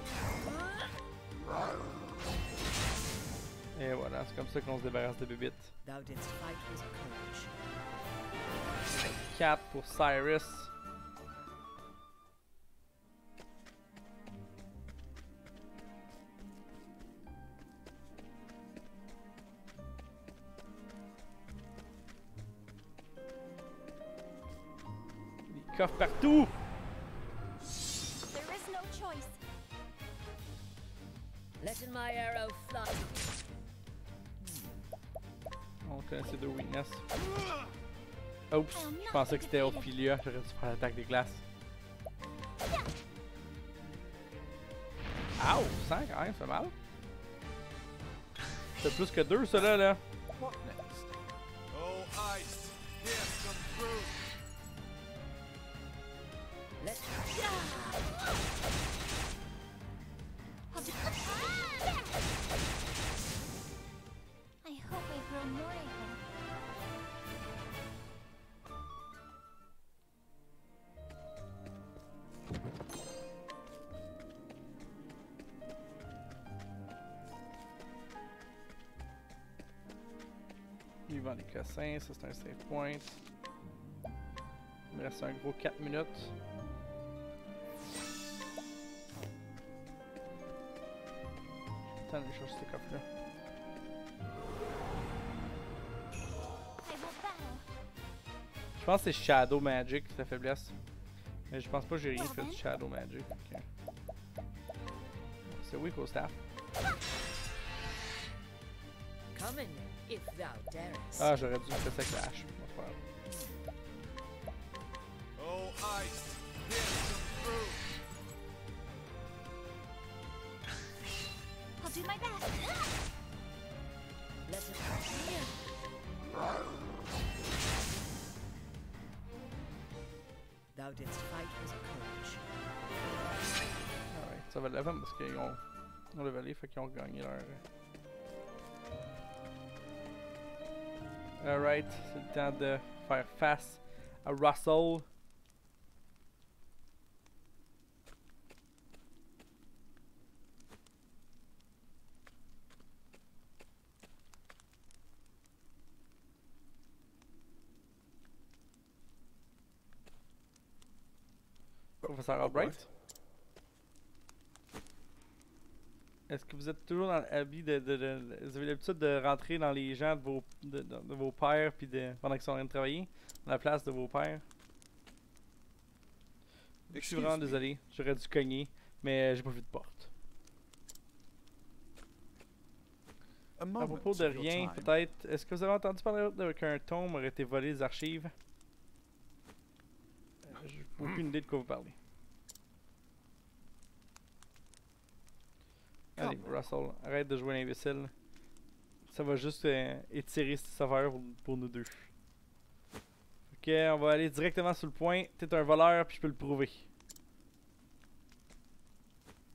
Et voilà, c'est comme ça qu'on se débarrasse de bébites. Thou didst fight with courage. 4 pour Cyrus. Des coffres partout! There is no choice. Letting my arrow fly. On connaît ces deux weaknesses. Oups, je pensais que c'était Ophelia, j'aurais dû faire l'attaque des glaces. Ow! 5 quand même, ça fait mal. C'est plus que 2 ça là. what next? Oh, ice, here's some fruit. Let's I hope I grow more able. Il vend les cassins, ça c'est un save point. Il me reste un gros 4 minutes. Attends, je cherche ce coffre-là. I will battle. Je pense que c'est Shadow Magic, sa faiblesse. Mais je pense pas que j'ai rien fait de Shadow Magic. Okay. C'est weak au staff. coming, if thou darest. Ah, j'aurais dû faire ça avec la hache. Bon, c'est pas grave. Oh, ice, here's some fruit. I'll do my best. Let it appear. Thou didst fight with courage. Alright, ça va level parce qu'ils ont levelé, fait qu'ils ont gagné leur. Alright, c'est le temps de faire face à Russell. Professeur Albright. Est-ce que vous êtes toujours dans l'habit vous avez l'habitude de rentrer dans les gens de vos pères puis pendant qu'ils sont en train de travailler, dans la place de vos pères? Je suis vraiment désolé, j'aurais dû cogner, mais j'ai pas vu de porte. À propos de rien, peut-être, est-ce que vous avez entendu parler qu'un tome aurait été volé des archives? J'ai aucune idée de quoi vous parlez. Allez, Russell, arrête de jouer l'imbécile. Ça va juste étirer cette affaire pour nous deux. Ok, on va aller directement sur le point. T'es un voleur, puis je peux le prouver.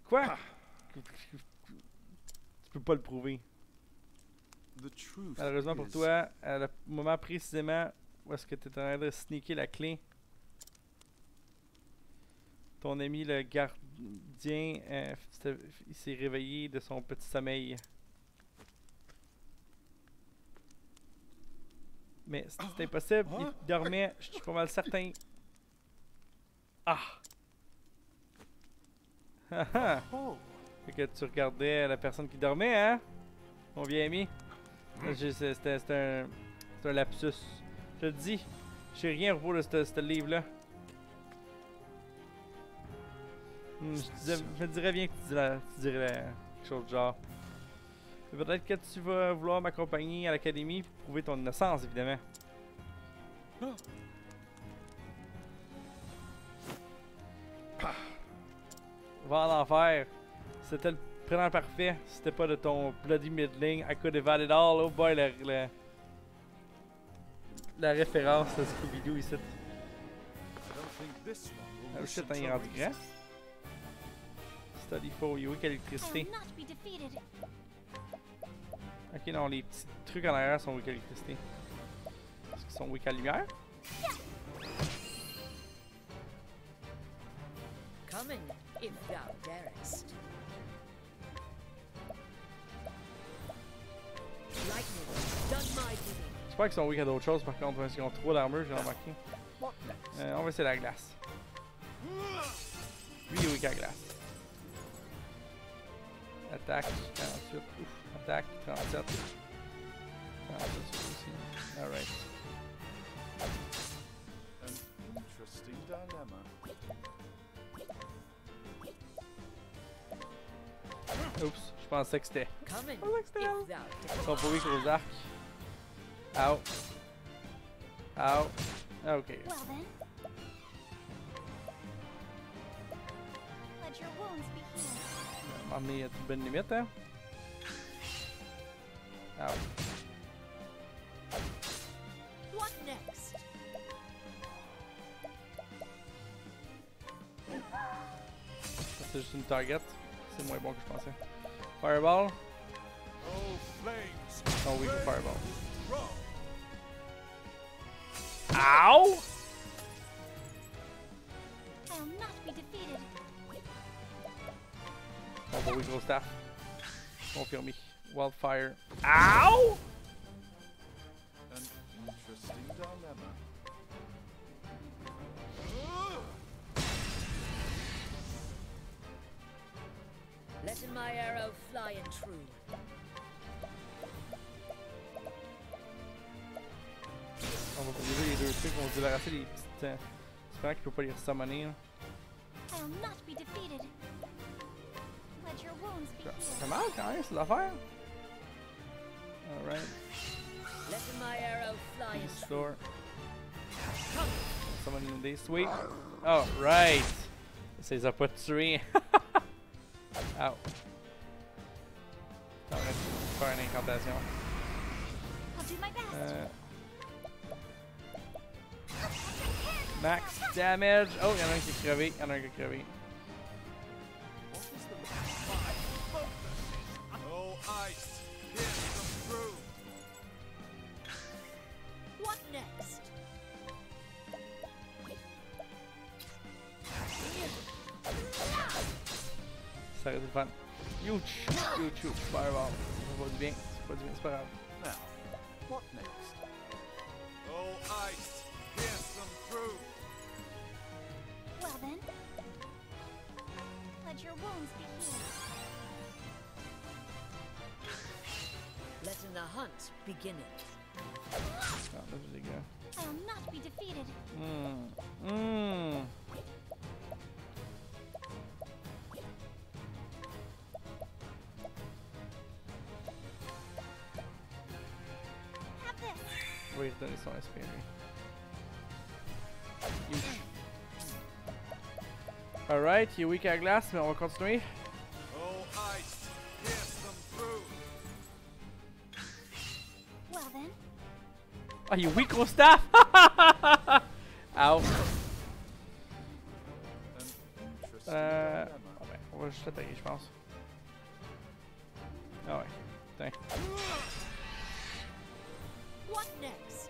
Quoi? Tu peux pas le prouver. Malheureusement pour toi, à le moment précisément où est-ce que t'es en train de sneaker la clé, ton ami le bien, il s'est réveillé de son petit sommeil. Mais c'est impossible, il dormait, je suis pas mal certain. Ah! Haha! Fait que tu regardais la personne qui dormait, hein? Mon vieil ami. C'était un lapsus. Je te le dis, j'ai rien à propos de ce livre-là. Je me dirais bien que tu dirais quelque chose du genre. Peut-être que tu vas vouloir m'accompagner à l'académie pour prouver ton innocence, évidemment. Va en enfer. C'était le prénom parfait. C'était pas de ton bloody middling. I could have had it all. Oh boy, la référence à Scooby-Doo ici. Oh shit, il est rendu grand. Study for you, l'électricité. Ok, non, les petits trucs en arrière sont weak à l'électricité. Est-ce qu'ils sont weak à la lumière? Coming, if thou darest. Lightning, done my bidding. J'espère qu'ils sont weak à d'autres choses par contre, parce qu'ils ont trop d'armure, j'ai remarqué. On va essayer la glace. Lui il est weak à la glace. Attaque 48. Ouf. Attaque 37. 37 aussi. Alright. Interesting dilemma. Oups, je pensais que c'était. Coming, Je pensais que c'était if elle. thou Ils sont pas weak aux arcs. Ow. Ow. Ok. Well then. Let your wounds be healed. On est à toute bonne limite, hein? Ow. What next? Ça, c'est juste une target. C'est moins bon que je pensais. Fireball. Oh, flames! Oh oui, raise fireball. strong. Ow! I'll not be defeated. On va oui, gros staff. Confirmé. Wildfire. Ow! An interesting dilemma. Letting my arrow fly and true. On va briser les deux trucs, on va débarrasser les petites. J'espère qu'il peut pas les summoner. Là. I'll not be defeated. Let your wounds be Ça healed. mal quand même ces affaires. Alright. Letting my arrow fly and true. Store. Summoning des sweet. Alright. Ça les a pas tués. Ow. On va faire une incantation. I'll do my best. Max damage. Oh, y'en a un qui est crevé. Y'en a un qui est crevé. What is the matter? Oh, ice! Pierce them through! What next? Ça aurait été le fun. Huge! Huge! Fireball. Ça va du bien. C'est pas du bien, c'est pas grave. Now, what next? Oh, ice! Pierce them through! Well then. Let your wounds be healed. Letting the hunt begin it. Ah, là, je les gars. I'll not be defeated. Have this. Je vais lui redonner son SP, lui. Huge. Alright, il est weak à la glace, mais on va continuer. Oh, ice! Pierce them through! Well then. Ah, il est weak au staff! Ow. An interesting dilemma. Bon ben, on va juste attaquer, je pense. Ah ouais. Putain. What next?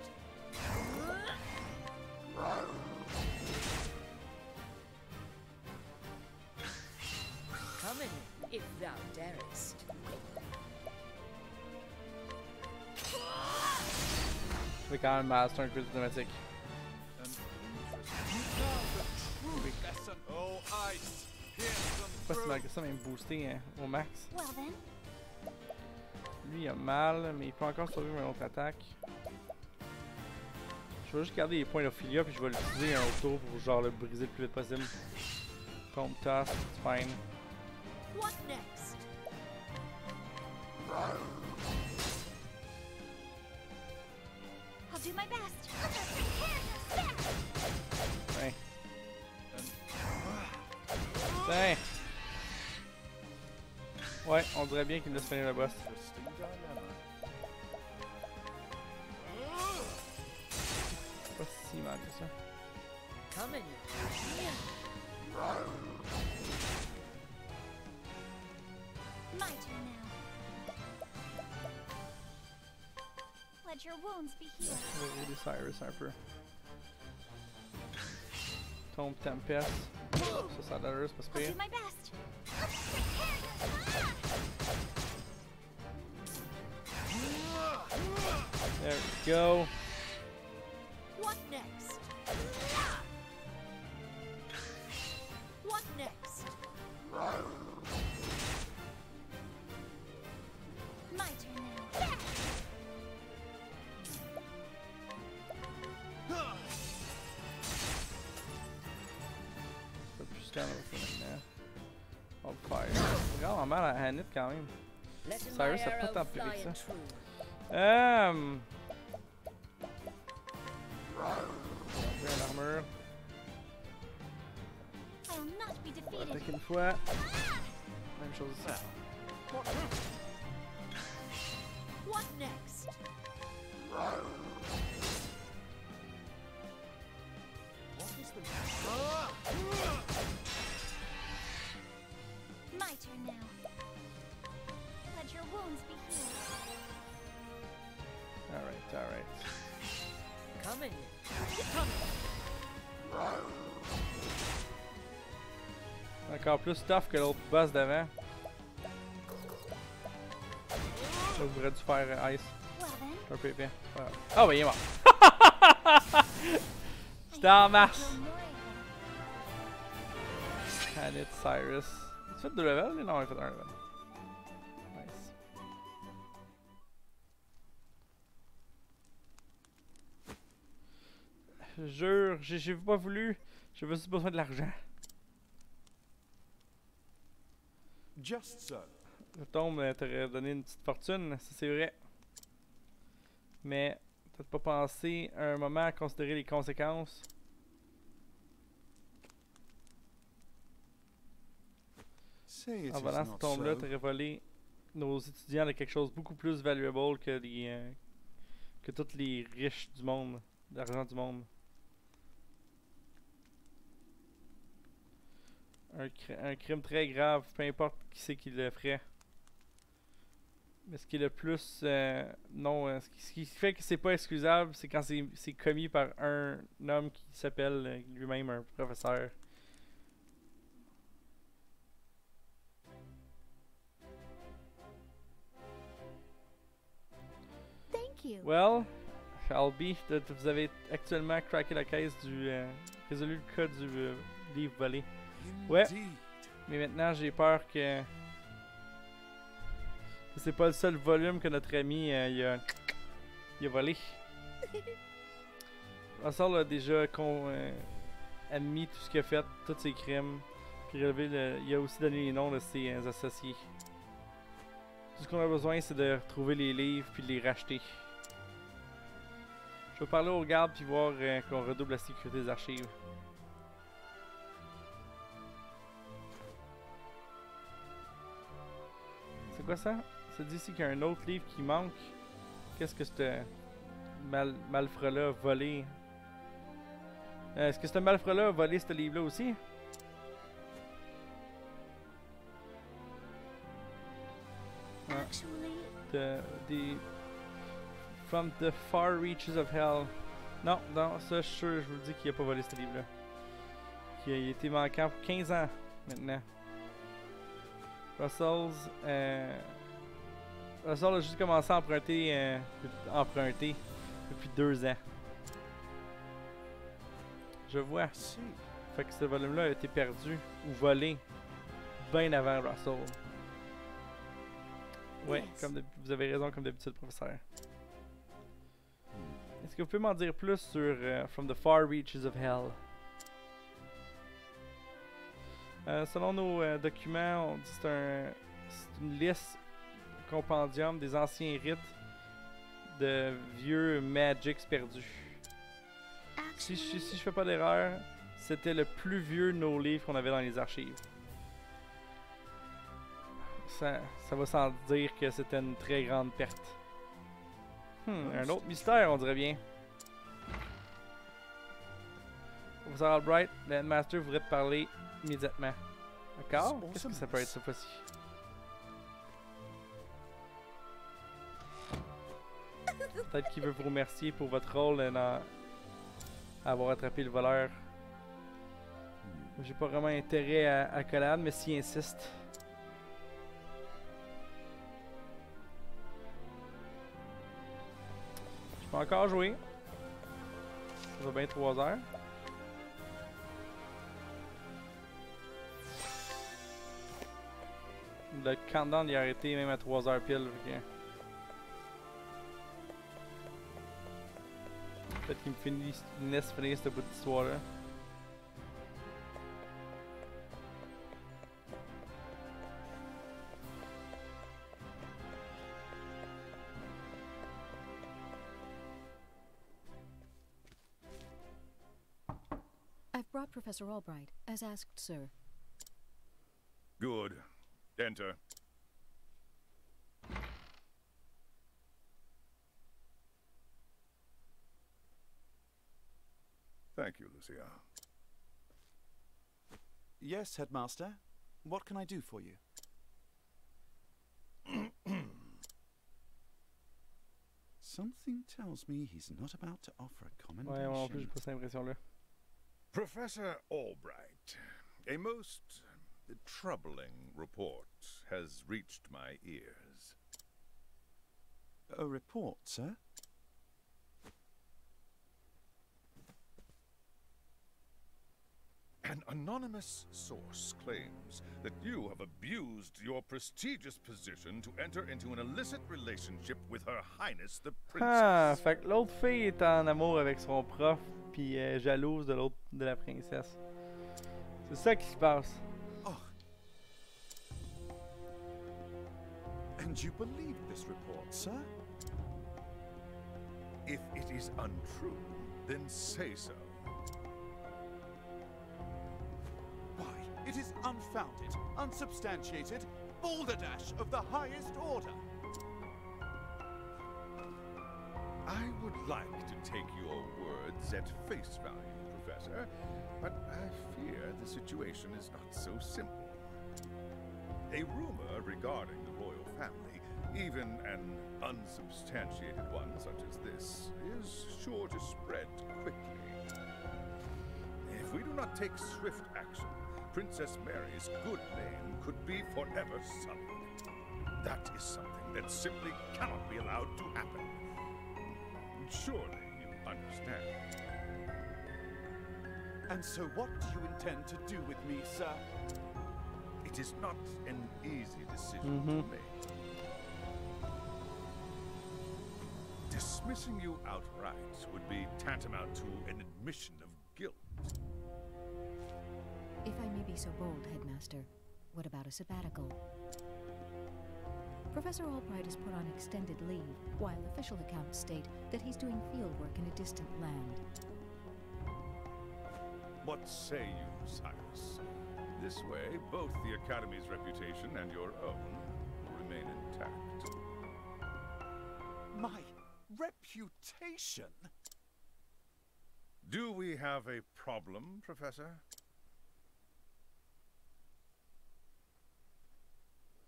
quand même mal, c'est un quiz automatique. Pas si mal que ça, même boosté hein, au max. Well then, Lui il a mal, mais il peut encore survivre à une autre attaque. Je vais juste garder les points d'Ophilia puis je vais l'utiliser un auto pour genre le briser le plus vite possible. Tombe tasse, c'est fine. What next? I'll do my best. Tiens. Tiens. Ouais, on dirait bien qu'il laisse finir le boss. Pas si mal que ça. Coming. My turn now. Let your wounds be healed. On va rouler Cyrus un peu. Tombe Tempest. Ça a l'air, c'est pas I'll pire. do my best. There we go. What next? What next? My turn now. Pas plus de temps maintenant. On fire. Regarde, mal à Hanit quand même. Let my Cyrus a pas arrow tant pire fly que ça. and true. On va l'armure. I'll not be On va defeated. attaquer une fois. Même chose ici. What next? My turn now. Let your wounds be healed. Alright, alright. Coming. Encore plus tough que l'autre boss d'avant. Ça voudrait dû faire ice. Well then, Un peu épais. Ah bah il est mort. J'étais en masse. Hanit, Cyrus. Tu fait 2 levels? Non, il a fait 1 level. Nice. Je jure, j'ai pas voulu. J'ai juste besoin de l'argent. Just so. Le tombe t'aurait donné une petite fortune, ça c'est vrai. Mais t'as pas pensé un moment à considérer les conséquences? Say it En is volant not cette tombe-là, so. t'aurais volé nos étudiants de quelque chose de beaucoup plus valuable que que tous les riches du monde, l'argent du monde. Un crime très grave, peu importe qui c'est qui le ferait. Mais ce qui est le plus ce qui fait que c'est pas excusable, c'est quand c'est commis par un homme qui s'appelle lui-même un professeur. thank you. Well, Albi, vous avez actuellement craqué la caisse résolu le cas du livre volé. Ouais. Indeed. Mais maintenant j'ai peur que c'est pas le seul volume que notre ami il a volé. Russell a déjà admis tout ce qu'il a fait, tous ses crimes, puis il a aussi donné les noms de ses associés. Tout ce qu'on a besoin c'est de retrouver les livres puis de les racheter. Je vais parler aux gardes puis voir qu'on redouble la sécurité des archives. C'est quoi ça? Ça dit ici qu'il y a un autre livre qui manque. Qu'est-ce que ce malfrat-là a volé? Est-ce que ce malfrat-là a volé ce livre-là aussi? Actually, From the far reaches of hell. Non, non, ça je suis sûr, je vous dis qu'il a pas volé ce livre-là. Qu'il a été manquant pour 15 ans maintenant. Russell a juste commencé à emprunter depuis 2 ans. Je vois. See. Fait que ce volume-là a été perdu ou volé bien avant Russell. Ouais, Yes. vous avez raison comme d'habitude, professeur. Est-ce que vous pouvez m'en dire plus sur From the Far Reaches of Hell? Selon nos documents, on dit que c'est une liste, un compendium des anciens rites de vieux magics perdus. Si je fais pas d'erreur, c'était le plus vieux de nos livres qu'on avait dans les archives. Ça va sans dire que c'était une très grande perte. Un autre mystère, on dirait bien. Professeur Albright, le Headmaster voudrait te parler immédiatement. D'accord? Qu'est-ce que ça peut être cette fois-ci? Peut-être qu'il veut vous remercier pour votre rôle dans avoir attrapé le voleur. J'ai pas vraiment intérêt à accolade, mais s'il insiste. Je peux encore jouer. Ça va bien 3 heures. Le countdown il a arrêté même à 3 heures pile. Peut-être qu'il me laisse finir ce bout d'histoire là. I've brought Professor Albright, as asked, sir. Good. Enter. Thank you, Lucia. Yes, Headmaster. What can I do for you? Something tells me he's not about to offer a Ouais, moi en plus j'ai commendation. pas cette impression là. Professor Albright, a most troubling report has reached my ears. A report, sir? An anonymous source claims that you have abused your prestigious position to enter into an illicit relationship with Her Highness the Ah, Princess. fait que l'autre fille est en amour avec son prof, puis jalouse de la princesse. C'est ça qui se passe. Oh. And you believe this report, sir? If it is untrue, then say so. Why, it is unfounded, unsubstantiated, balderdash of the highest order. I would like to take your words at face value, Professor, but I fear the situation is not so simple. A rumor regarding the royal family, even an unsubstantiated one such as this, is sure to spread quickly. If we do not take swift action, Princess Mary's good name could be forever sullied. That is something that simply cannot be allowed to happen. Surely you understand. And so what do you intend to do with me, sir? It is not an easy decision to make. Dismissing you outright would be tantamount to an admission of guilt. If I may be so bold, Headmaster, what about a sabbatical? Professor Albright is put on extended leave, while official accounts state that he's doing field work in a distant land. What say you, Cyrus? This way, both the Academy's reputation and your own will remain intact. My reputation? Do we have a problem, Professor?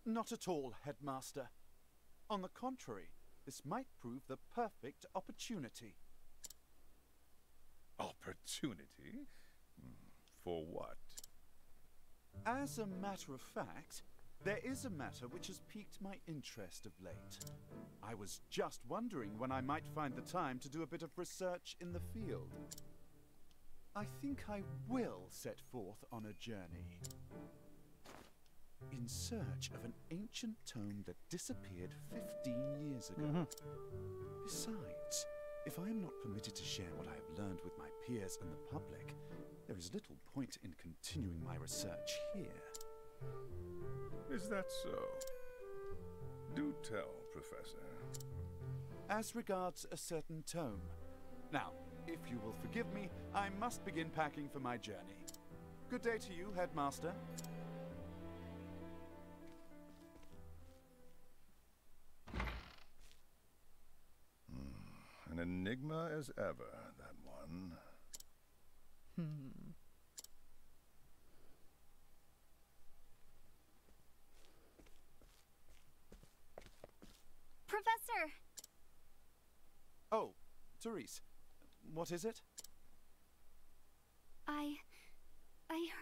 Not at all, Headmaster. On the contrary, this might prove the perfect opportunity. Opportunity? For what? As a matter of fact, There is a matter which has piqued my interest of late. I was just wondering when I might find the time to do a bit of research in the field. I think I will set forth on a journey in search of an ancient tome that disappeared 15 years ago. Besides, if I am not permitted to share what I have learned with my peers and the public, there is little point in continuing my research here. Is that so? Do tell, Professor. As regards a certain tome. Now, if you will forgive me, I must begin packing for my journey. Good day to you, Headmaster. An enigma as ever, that one. Professor! Oh, Therese. What is it? I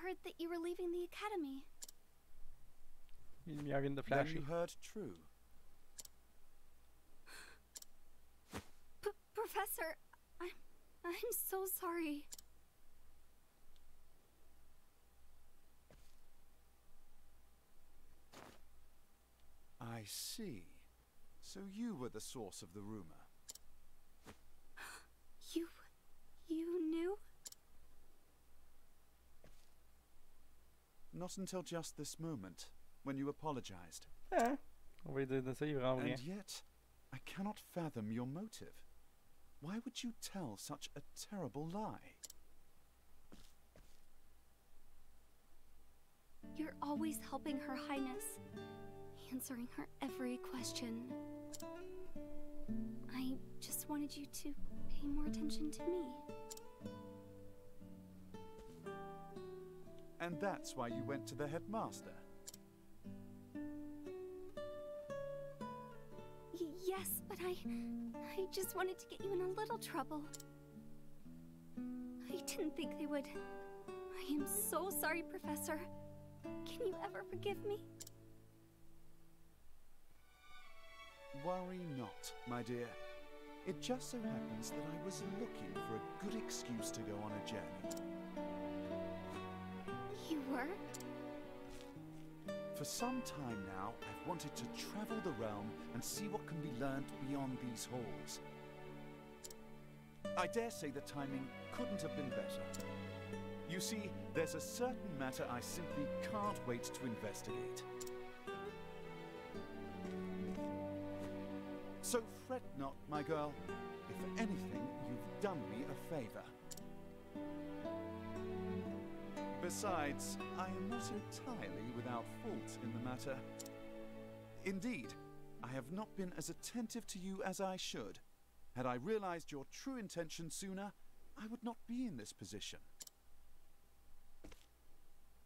heard that you were leaving the academy. Jag inte Then flashy. you heard true. Professor, I'm so sorry. I see. So you were the source of the rumor. You knew? Not until just this moment, when you apologized. Ja, on va dire ça, il est vraiment rien. And yet, I cannot fathom your motive. Why would you tell such a terrible lie? You're always helping Her Highness, answering her every question. I just wanted you to pay more attention to me. And that's why you went to the headmaster. Yes, but I just wanted to get you in a little trouble. I didn't think they would. I am so sorry, Professor. Can you ever forgive me? Worry not, my dear. It just so happens that I was looking for a good excuse to go on a journey. You were? For some time now, I've wanted to travel the realm and see what can be learned beyond these halls. I dare say the timing couldn't have been better. You see, there's a certain matter I simply can't wait to investigate. So fret not, my girl. If anything, you've done me a favor. Besides, I am not entirely without fault in the matter. Indeed, I have not been as attentive to you as I should. Had I realized your true intention sooner, I would not be in this position.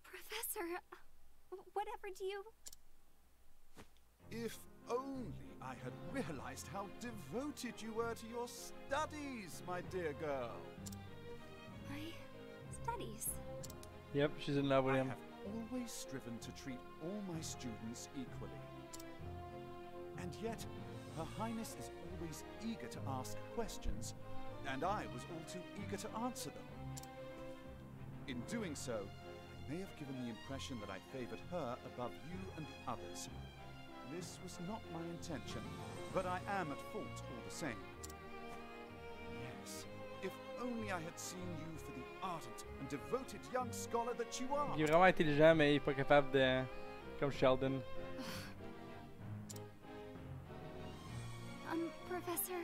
Professor, whatever do you... If only I had realized how devoted you were to your studies, my dear girl. My studies? Yep, she's in love with I him. have always striven to treat all my students equally. And yet, Her Highness is always eager to ask questions, and I was all too eager to answer them. In doing so, I may have given the impression that I favored her above you and the others. This was not my intention, but I am at fault all the same. Yes, if only I had seen you for the ardent and devoted young scholar that you are. Il est vraiment intelligent, mais il est pas capable de... Comme Sheldon. Professor...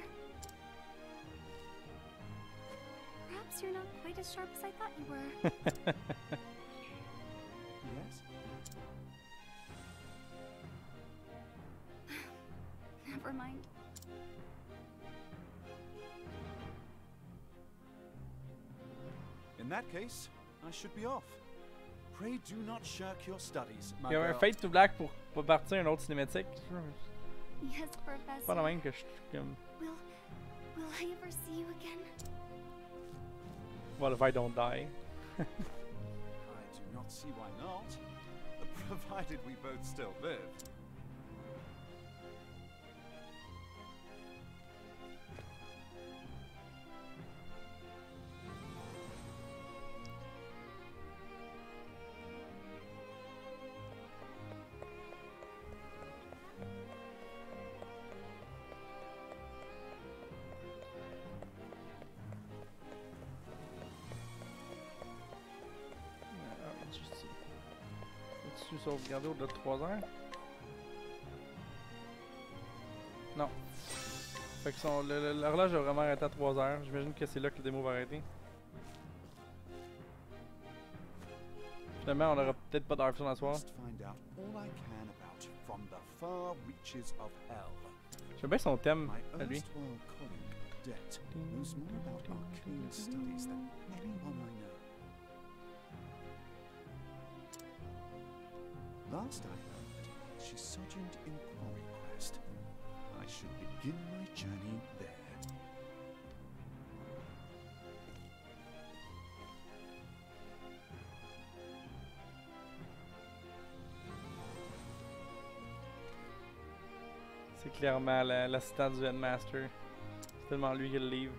Perhaps you're not quite as sharp as I thought you were. Yes? Never mind. In that case, I should be off. Pray do not shirk your studies, my Il y a un girl. Fade to Black pour partir un autre cinématique. Yes, Professor. Pas la même que je comme. Will I ever see you again? What if I don't die? I do not see why not. Provided we both still live. Tu sauvegarder au-delà de 3 heures? Non. Fait que l'horloge a vraiment arrêté à 3 heures. J'imagine que c'est là que le démo va arrêter. Finalement, on aura peut-être pas d'heure à soir. J'aime bien son thème à lui. Last I heard, she sojourned in Quarry Quest. I should begin my journey there. C'est clairement l'assistant du Headmaster. C'est tellement lui qui le livre.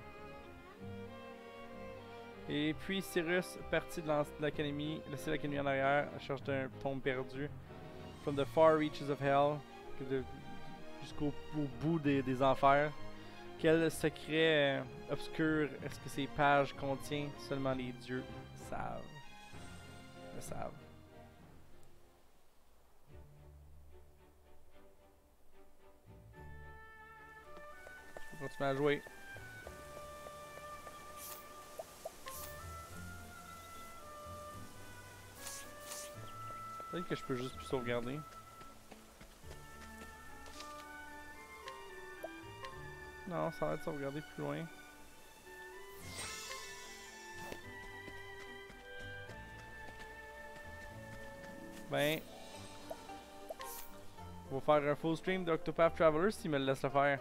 Et puis Cyrus, parti de l'académie, laissé l'académie en arrière, à la recherche d'un tombe perdu. From the far reaches of hell, jusqu'au bout des enfers. Quel secret obscur est-ce que ces pages contiennent? Seulement les dieux savent. Le savent. Je vais continuer à jouer. Peut-être que je peux juste plus sauvegarder. Non, ça va être sauvegarder plus loin. Ben, on va faire un full stream d'Octopath Traveler s'il me le laisse le faire.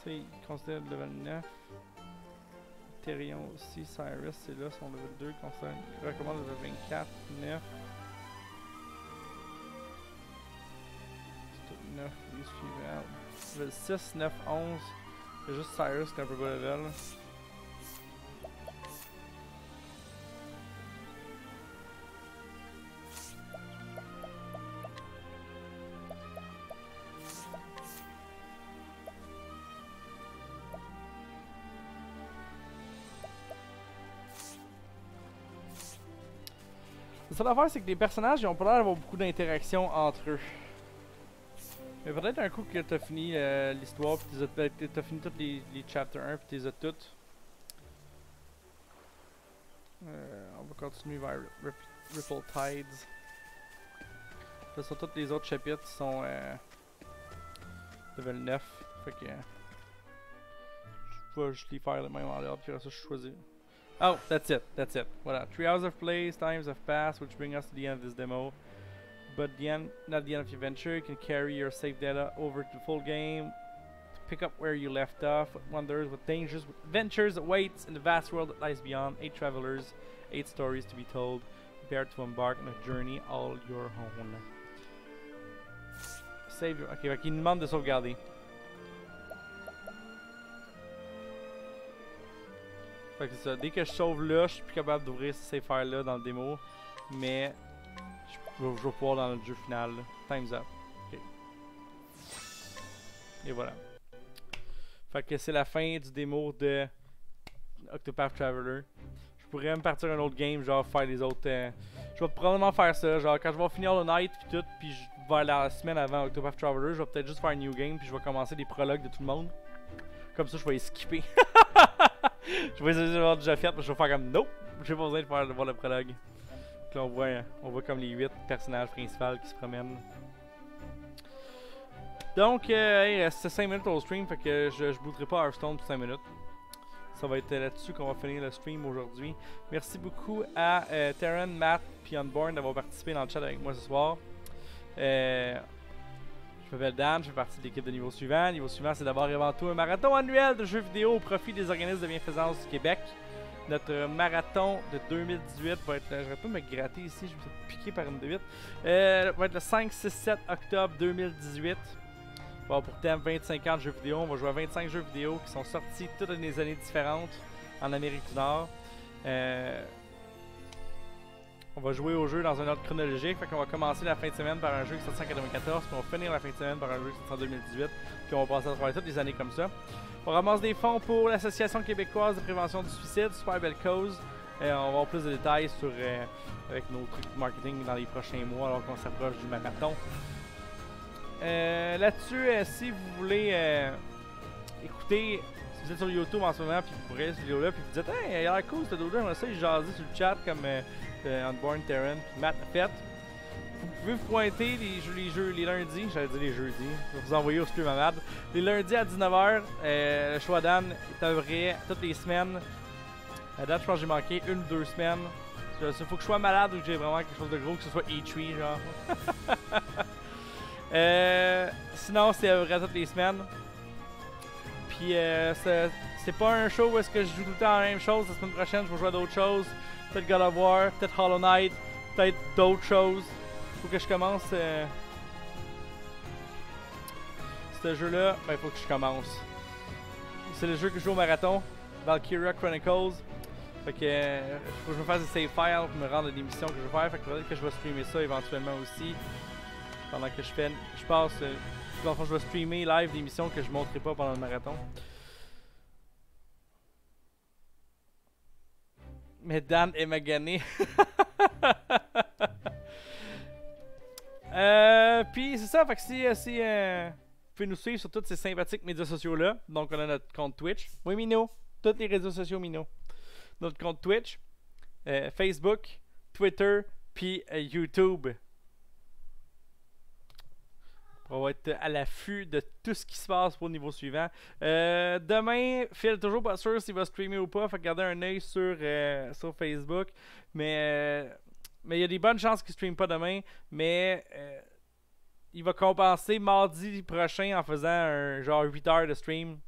Ça, il considère le level 9. Therion aussi, Cyrus, c'est là, son level 2. Il recommande le level 24, 9. 9, Niveau Suivant. Level 6, 9, 11. C'est juste Cyrus qui est un peu bas level. La seule affaire, c'est que les personnages ils ont pas l'air d'avoir beaucoup d'interactions entre eux. Mais peut-être un coup que t'as fini l'histoire, pis t'as fini tous les chapters 1 pis t'es as toutes. On va continuer vers Ripple Tides. Là, sur tous les autres chapitres qui sont level 9. Fait que je vais juste les faire le même en l'ordre, puis après ça je choisis. Oh, that's it. Voilà. 3 hours of play, times have passed, which bring us to the end of this demo. But not the end of your venture. You can carry your save data over to the full game to pick up where you left off. What wonders, what dangers, what adventures awaits in the vast world that lies beyond. 8 travelers, 8 stories to be told. Prepare to embark on a journey all your own. Save your... Ok, fait qu'il nous demande de sauvegarder. Fait que c'est ça. Dès que je sauve là, je suis plus capable d'ouvrir ces affaires là dans le démo. Mais... Je vais pouvoir dans le jeu final. Là. Time's up. Ok. Et voilà. Fait que c'est la fin du démo de Octopath Traveler. Je pourrais même partir un autre game, genre faire les autres. Je vais probablement faire ça. Genre quand je vais finir le night puis tout, puis vers la semaine avant Octopath Traveler, je vais peut-être juste faire un new game puis je vais commencer des prologues de tout le monde. Comme ça, je vais les skipper. Je vais essayer de l'avoir déjà fait, mais je vais faire comme nope. J'ai pas besoin de voir le prologue. Là, on voit comme les 8 personnages principaux qui se promènent. Donc, il reste 5 minutes au stream, fait que je booterai pas Hearthstone pour 5 minutes. Ça va être là-dessus qu'on va finir le stream aujourd'hui. Merci beaucoup à Terran, Matt et Unborn d'avoir participé dans le chat avec moi ce soir. Je m'appelle Dan, je fais partie de l'équipe de Niveau Suivant. Niveau Suivant, c'est d'abord et avant tout un marathon annuel de jeux vidéo au profit des organismes de bienfaisance du Québec. Notre marathon de 2018 va être... J'aurais pas me gratter ici, je vais me piquer par une de 8. Va être le 5, 6, 7 octobre 2018. On va avoir pour thème 25 ans de jeux vidéo. On va jouer à 25 jeux vidéo qui sont sortis toutes des années différentes en Amérique du Nord. On va jouer au jeu dans un ordre chronologique. Fait qu'on va commencer la fin de semaine par un jeu qui est sorti en 1994, puis on va finir la fin de semaine par un jeu qui est sorti en 2018, puis on va passer à travers toutes les années comme ça. On ramasse des fonds pour l'Association québécoise de prévention du suicide, super belle cause. On va avoir plus de détails sur, avec nos trucs de marketing dans les prochains mois alors qu'on s'approche du marathon. Là-dessus, si vous voulez écouter, si vous êtes sur YouTube en ce moment, puis vous regardez cette vidéo-là, puis vous dites « Hey, il a l'air cool cette vidéo-là, j'aimerais ça, il jasait sur le chat comme Unborn Terran, puis Matt a fait. » Vous pouvez vous pointer les lundis, j'allais dire les jeudis, je vais vous envoyer au stream à Mad. Les lundis à 19h, le choix d'Anne est à vrai toutes les semaines. À date, je pense que j'ai manqué 1 ou 2 semaines. Il faut que je sois malade ou que j'ai vraiment quelque chose de gros, que ce soit E3 genre. Sinon, c'est à vrai toutes les semaines. Puis, c'est pas un show où est-ce que je joue tout le temps la même chose. La semaine prochaine, je vais jouer à d'autres choses. Peut-être God of War, peut-être Hollow Knight, peut-être d'autres choses. Faut que je commence ce jeu-là. Ben, il faut que je commence. C'est le jeu que je joue au marathon, Valkyria Chronicles. Fait que faut que je me fasse des save files pour me rendre à des missions que je veux faire. Fait que peut-être que je vais streamer ça éventuellement aussi. Pendant que je passe. Dans le fond, je vais streamer live des missions que je ne montrerai pas pendant le marathon. Mais Dan est magané. Puis c'est ça, fait que si vous pouvez nous suivre sur tous ces sympathiques médias sociaux là. Donc on a notre compte Twitch. Oui Mino, tous les réseaux sociaux Mino. Notre compte Twitch, Facebook, Twitter, puis YouTube. On va être à l'affût de tout ce qui se passe pour le niveau suivant. Demain, Phil toujours pas sûr s'il va streamer ou pas. Fait garder un œil sur Facebook. Mais il y a des bonnes chances qu'il ne streame pas demain. Mais il va compenser mardi prochain en faisant un genre 8 heures de stream.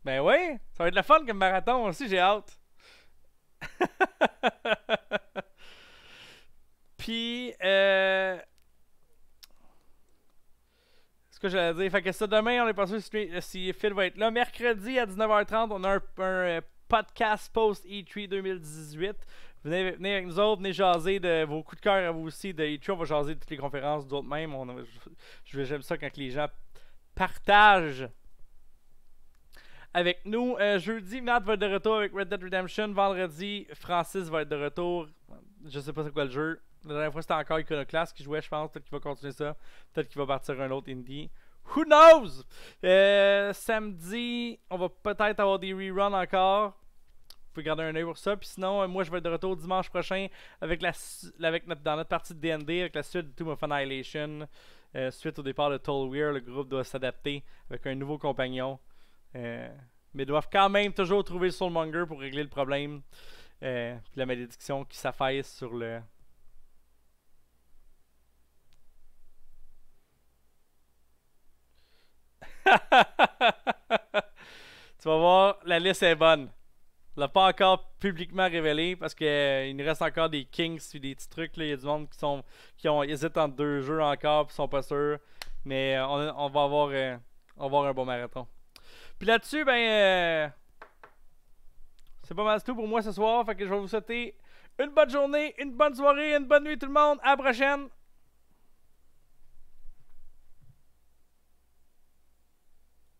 Ben oui, ça va être le fun comme marathon. Moi aussi, j'ai hâte. Puis, ce que j'allais dire, fait que ça, demain, on est pas sûr si Phil va être là. Mercredi à 19h30, on a un podcast post-E3 2018. Venez avec nous autres, venez jaser de vos coups de cœur à vous aussi. De E3, on va jaser de toutes les conférences d'autres même. J'aime ça quand les gens partagent avec nous. Jeudi, Matt va être de retour avec Red Dead Redemption. Vendredi, Francis va être de retour. Je sais pas c'est quoi le jeu. La dernière fois, c'était encore Iconoclast qui jouait, je pense. Peut-être qu'il va continuer ça. Peut-être qu'il va partir un autre indie. Who knows? Samedi, on va peut-être avoir des reruns encore. Vous pouvez garder un œil pour ça. Puis sinon, moi, je vais être de retour dimanche prochain avec dans notre partie de D&D, avec la suite de Tomb of Annihilation. Suite au départ de Tolweir, le groupe doit s'adapter avec un nouveau compagnon. Mais ils doivent quand même toujours trouver le Soulmonger pour régler le problème. Puis la malédiction qui s'affaisse sur le... Tu vas voir, la liste est bonne. Je l'ai pas encore publiquement révélé parce qu'il nous reste encore des kinks et des petits trucs. Il y a du monde qui hésitent entre 2 jeux encore et sont pas sûrs. Mais on va avoir un bon marathon. Puis là-dessus, ben... c'est pas mal tout pour moi ce soir. Fait que je vais vous souhaiter une bonne journée, une bonne soirée, une bonne nuit tout le monde. À la prochaine!